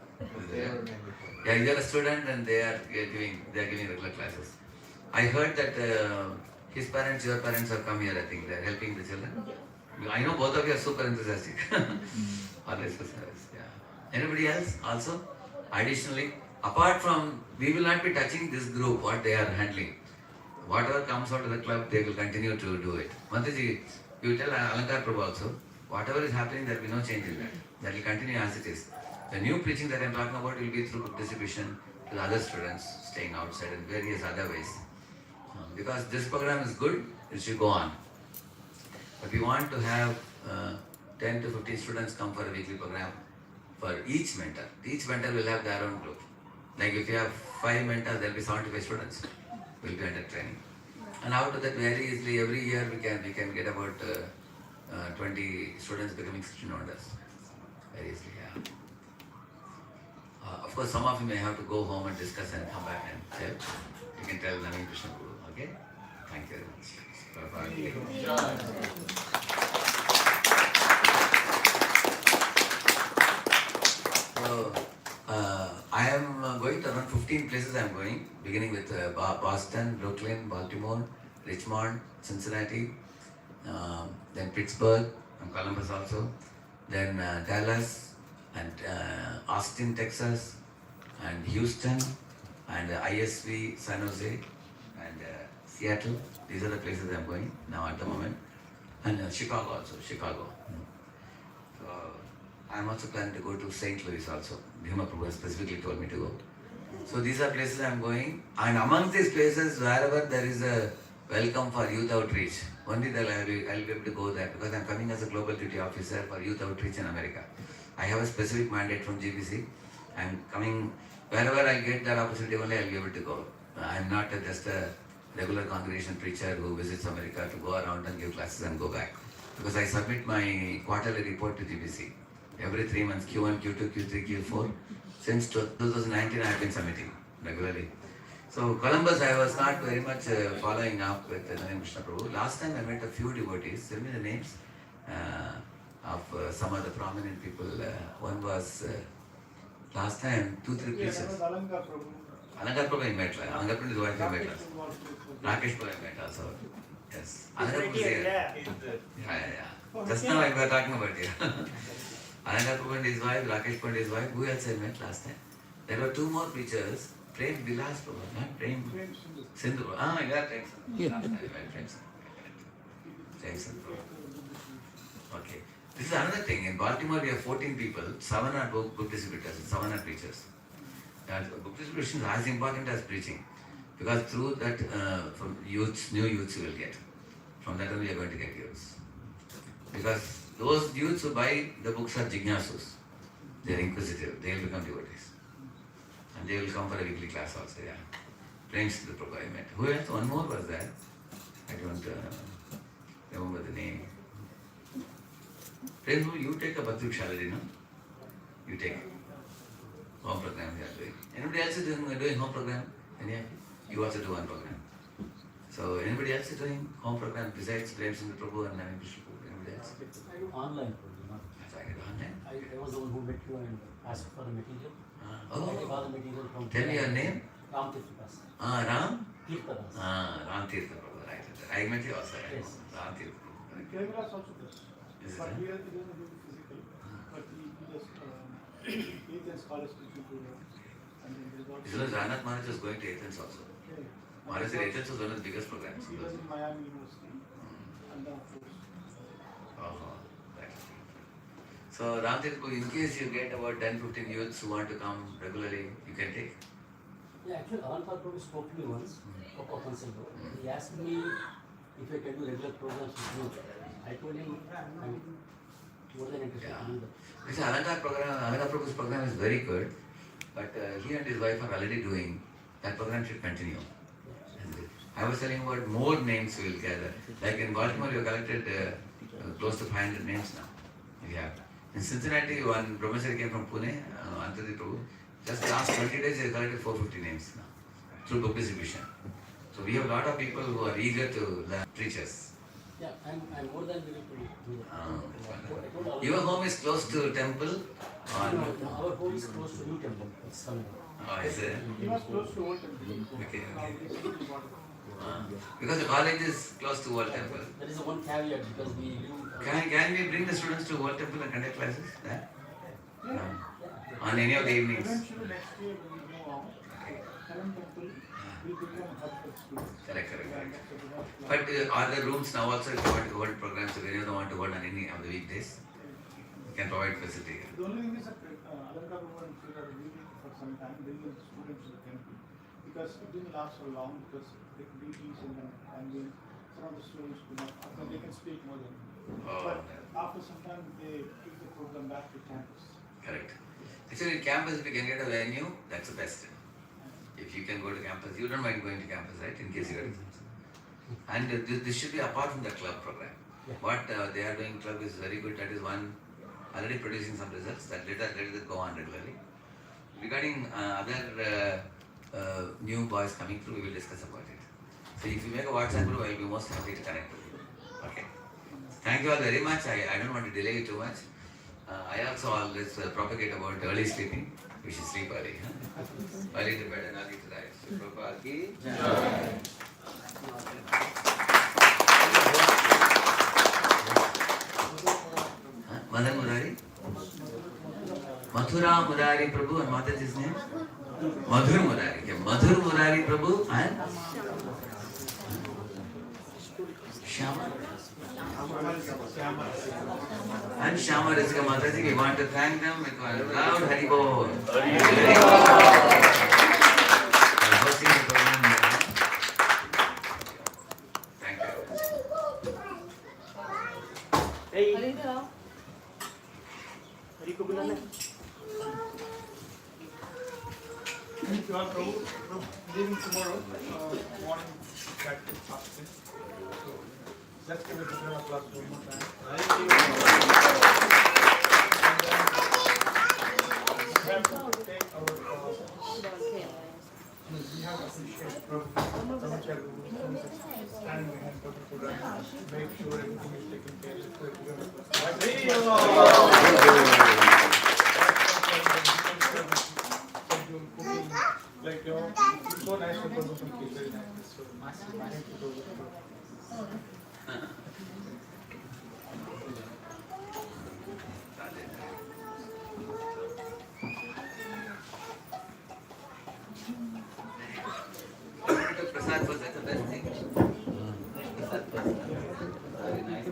They were mainly coordinating. Yeah, you're a student and they are giving regular classes. I heard that his parents, your parents have come here, I think. They're helping the children. I know both of you are super enthusiastic. Always enthusiastic, yeah. Anybody else also? Additionally, apart from, we will not be touching this group, what they are handling. Whatever comes out of the club, they will continue to do it. Mantaji, you tell Alankar Prabhu also, whatever is happening, there will be no change in that. That will continue as it is. The new preaching that I am talking about will be through book distribution to the other students staying outside and various other ways. Because this program is good, it should go on. But we want to have 10 to 15 students come for a weekly program for each mentor. Each mentor will have their own group. Like if you have 5 mentors, there will be 75 students will be under training. And out of that, very easily, every year we can get about 20 students becoming student owners. Very easily, yeah. Of course, some of you may have to go home and discuss and come back and tell. You can tell Naveen Krishna Guru, okay? Thank you very much. So, I am going to around 15 places I am going, beginning with Boston, Brooklyn, Baltimore, Richmond, Cincinnati, then Pittsburgh, and Columbus also, then Dallas, and Austin, Texas, and Houston, and ISV, San Jose, and Seattle. These are the places I am going now at the moment. And Chicago also, Chicago. So I am also planning to go to St. Louis also. Bhima Prabhu specifically told me to go. So these are places I am going. And among these places, wherever there is a welcome for youth outreach, only then I'll be able to go there because I am coming as a global duty officer for youth outreach in America. I have a specific mandate from GBC. I am coming, wherever I get that opportunity only I'll be able to go. I am not just a regular congregation preacher who visits America to go around and give classes and go back. Because I submit my quarterly report to GBC. Every 3 months, Q1, Q2, Q3, Q4. Since 2019 I have been submitting regularly. So Columbus I was not very much following up with Naveen Krishna Prabhu. Last time I met a few devotees. Tell me the names of some of the prominent people. One was last time 2-3 places. Alankar Prabhu. Alankar Prabhu I met. Alankar Prabhu is the wife I met. Rakesh Prabhu I met also. Yes. Alankar Prabhu is here. Yeah. Just now I was talking about you. Alankar Prabhu and his wife, Rakesh Prabhu and his wife. Who else I met last time? There were 2 more preachers. Prem Vilas Prabhu, not Prem Sindhu. Ah, yeah, thanks. Last time I met Prem Sindhu. Okay. This is another thing. In Baltimore, we have 14 people. 7 are book distributors, 7 are preachers. Book distribution is as important as preaching. Because through that, from youths, new youths you will get. From that on, we are going to get youths. Because those youths who buy the books are jignasus. They are inquisitive. They will become devotees. And they will come for a weekly class also, yeah. Friends the Prabhu I met. Who else? One more was there. I don't remember the name. Friends, you take a Bhakti Shalari, no? You take home program you are doing. Anybody else is doing home program? Any of you? You also do one program. So anybody else is doing home program besides Prem Sindhu Prabhu and Naveen Krishna Prabhu? Anybody else? I do online program. Online? I was the one who met you and asked for the material. I Oh, got the material from tell me your name. Ram Tirthadas. Ram? Tirthadas. Ram Tirtha Prabhu, right. I met you also, right? Yes. Ram Tirtha Prabhu. Kerala is also good. Is it? But here it doesn't do physical. But he just Athens college teaching to and then they got. This was Ranath Maharaj was going to Athens also. Okay. Maharaj said Athens was one of the biggest programs. He was in Miami University and then of course. Right. So Ram Tirtha Prabhu, in case you get about 10-15 youths who want to come regularly, you can take. Yeah, actually, Alankar Prabhu spoke to me once, a couple of months ago. He asked me if I can do regular programs with you. I told him I'm more than interested to do that. This Alankar Prabhu's program is very good, but he and his wife are already doing. That program should continue. I was telling about more names we will gather. Like in Baltimore, you collected close to 500 names now. We have. In Cincinnati, one brahmachari came from Pune, Antari Prabhu. Just last 20 days, he collected 450 names now through book distribution. So we have a lot of people who are eager to learn preachers. Yeah, I'm more than willing to do that. Your home is close to temple? Or No, our home is close to New Temple. It's coming. oh, is it? He was close to Old Temple. Okay, Now okay. recently bought it. Because the college is close to World Temple. There is a one caveat because we live. Can we bring the students to World Temple and conduct classes there? Yeah. On any of the evenings? Eventually next year when we move on, Heaven Temple will become a hub for students. Correct, correct, Yeah, correct. that's what we But have. are there rooms now also if you want to hold programs if any of them want to hold on any of the weekdays? You can provide facility. The only thing is that Alanka Roman are leaving for some time, bringing the students to the temple. Because it didn't last so long because the duties and then some of the students could not, they can speak more than. Oh. But after some time, they took the program back to campus. Correct. Actually, campus, if you can get a venue, that's the best. If you can go to campus, you don't mind going to campus, right? In case you get results. And this should be apart from the club program. Yeah. What they are doing club is very good. That is one already producing some results. That let it go on regularly. Regarding other new boys coming through, we will discuss about it. So if you make a WhatsApp group, I will be most happy to connect with you. Okay. Thank you all very much. I don't want to delay you too much. I also always propagate about early sleeping. We should sleep early. Huh? Early to bed and early to rise. So, Prabhupada ki jai. Madan Murari? Mathura Murari Prabhu and Mataji's name? Madhur Murari. Okay. Madhur Murari Prabhu and Shyama. And Shyama Rasika Mataji, we want to thank them with one loud Haribol. Hosting the program. Thank you. Hey, Hari Rao. Hari ko bulana. If you are leaving tomorrow, morning practice fasting. So let's give it a round of applause one more time. And then we have to take our we have to appreciate Brahmachari stand behind the program, make sure everything is taken care of. Like, you know, it's so nice to go to some kids, very nice. So massive, thank you to Prasad was the best thing. Prasad was very nice.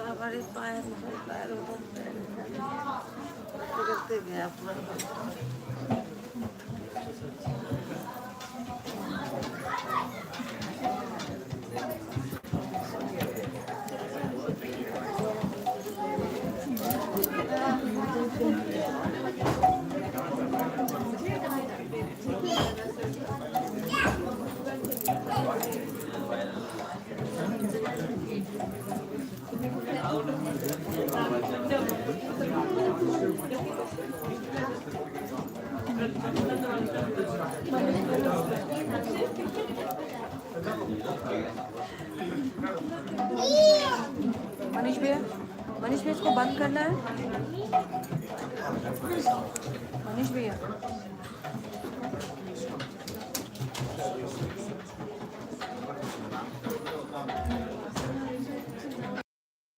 हमारे पैर करते गया पूरा मनीष भैया इसको बंद करना है मनीष भैया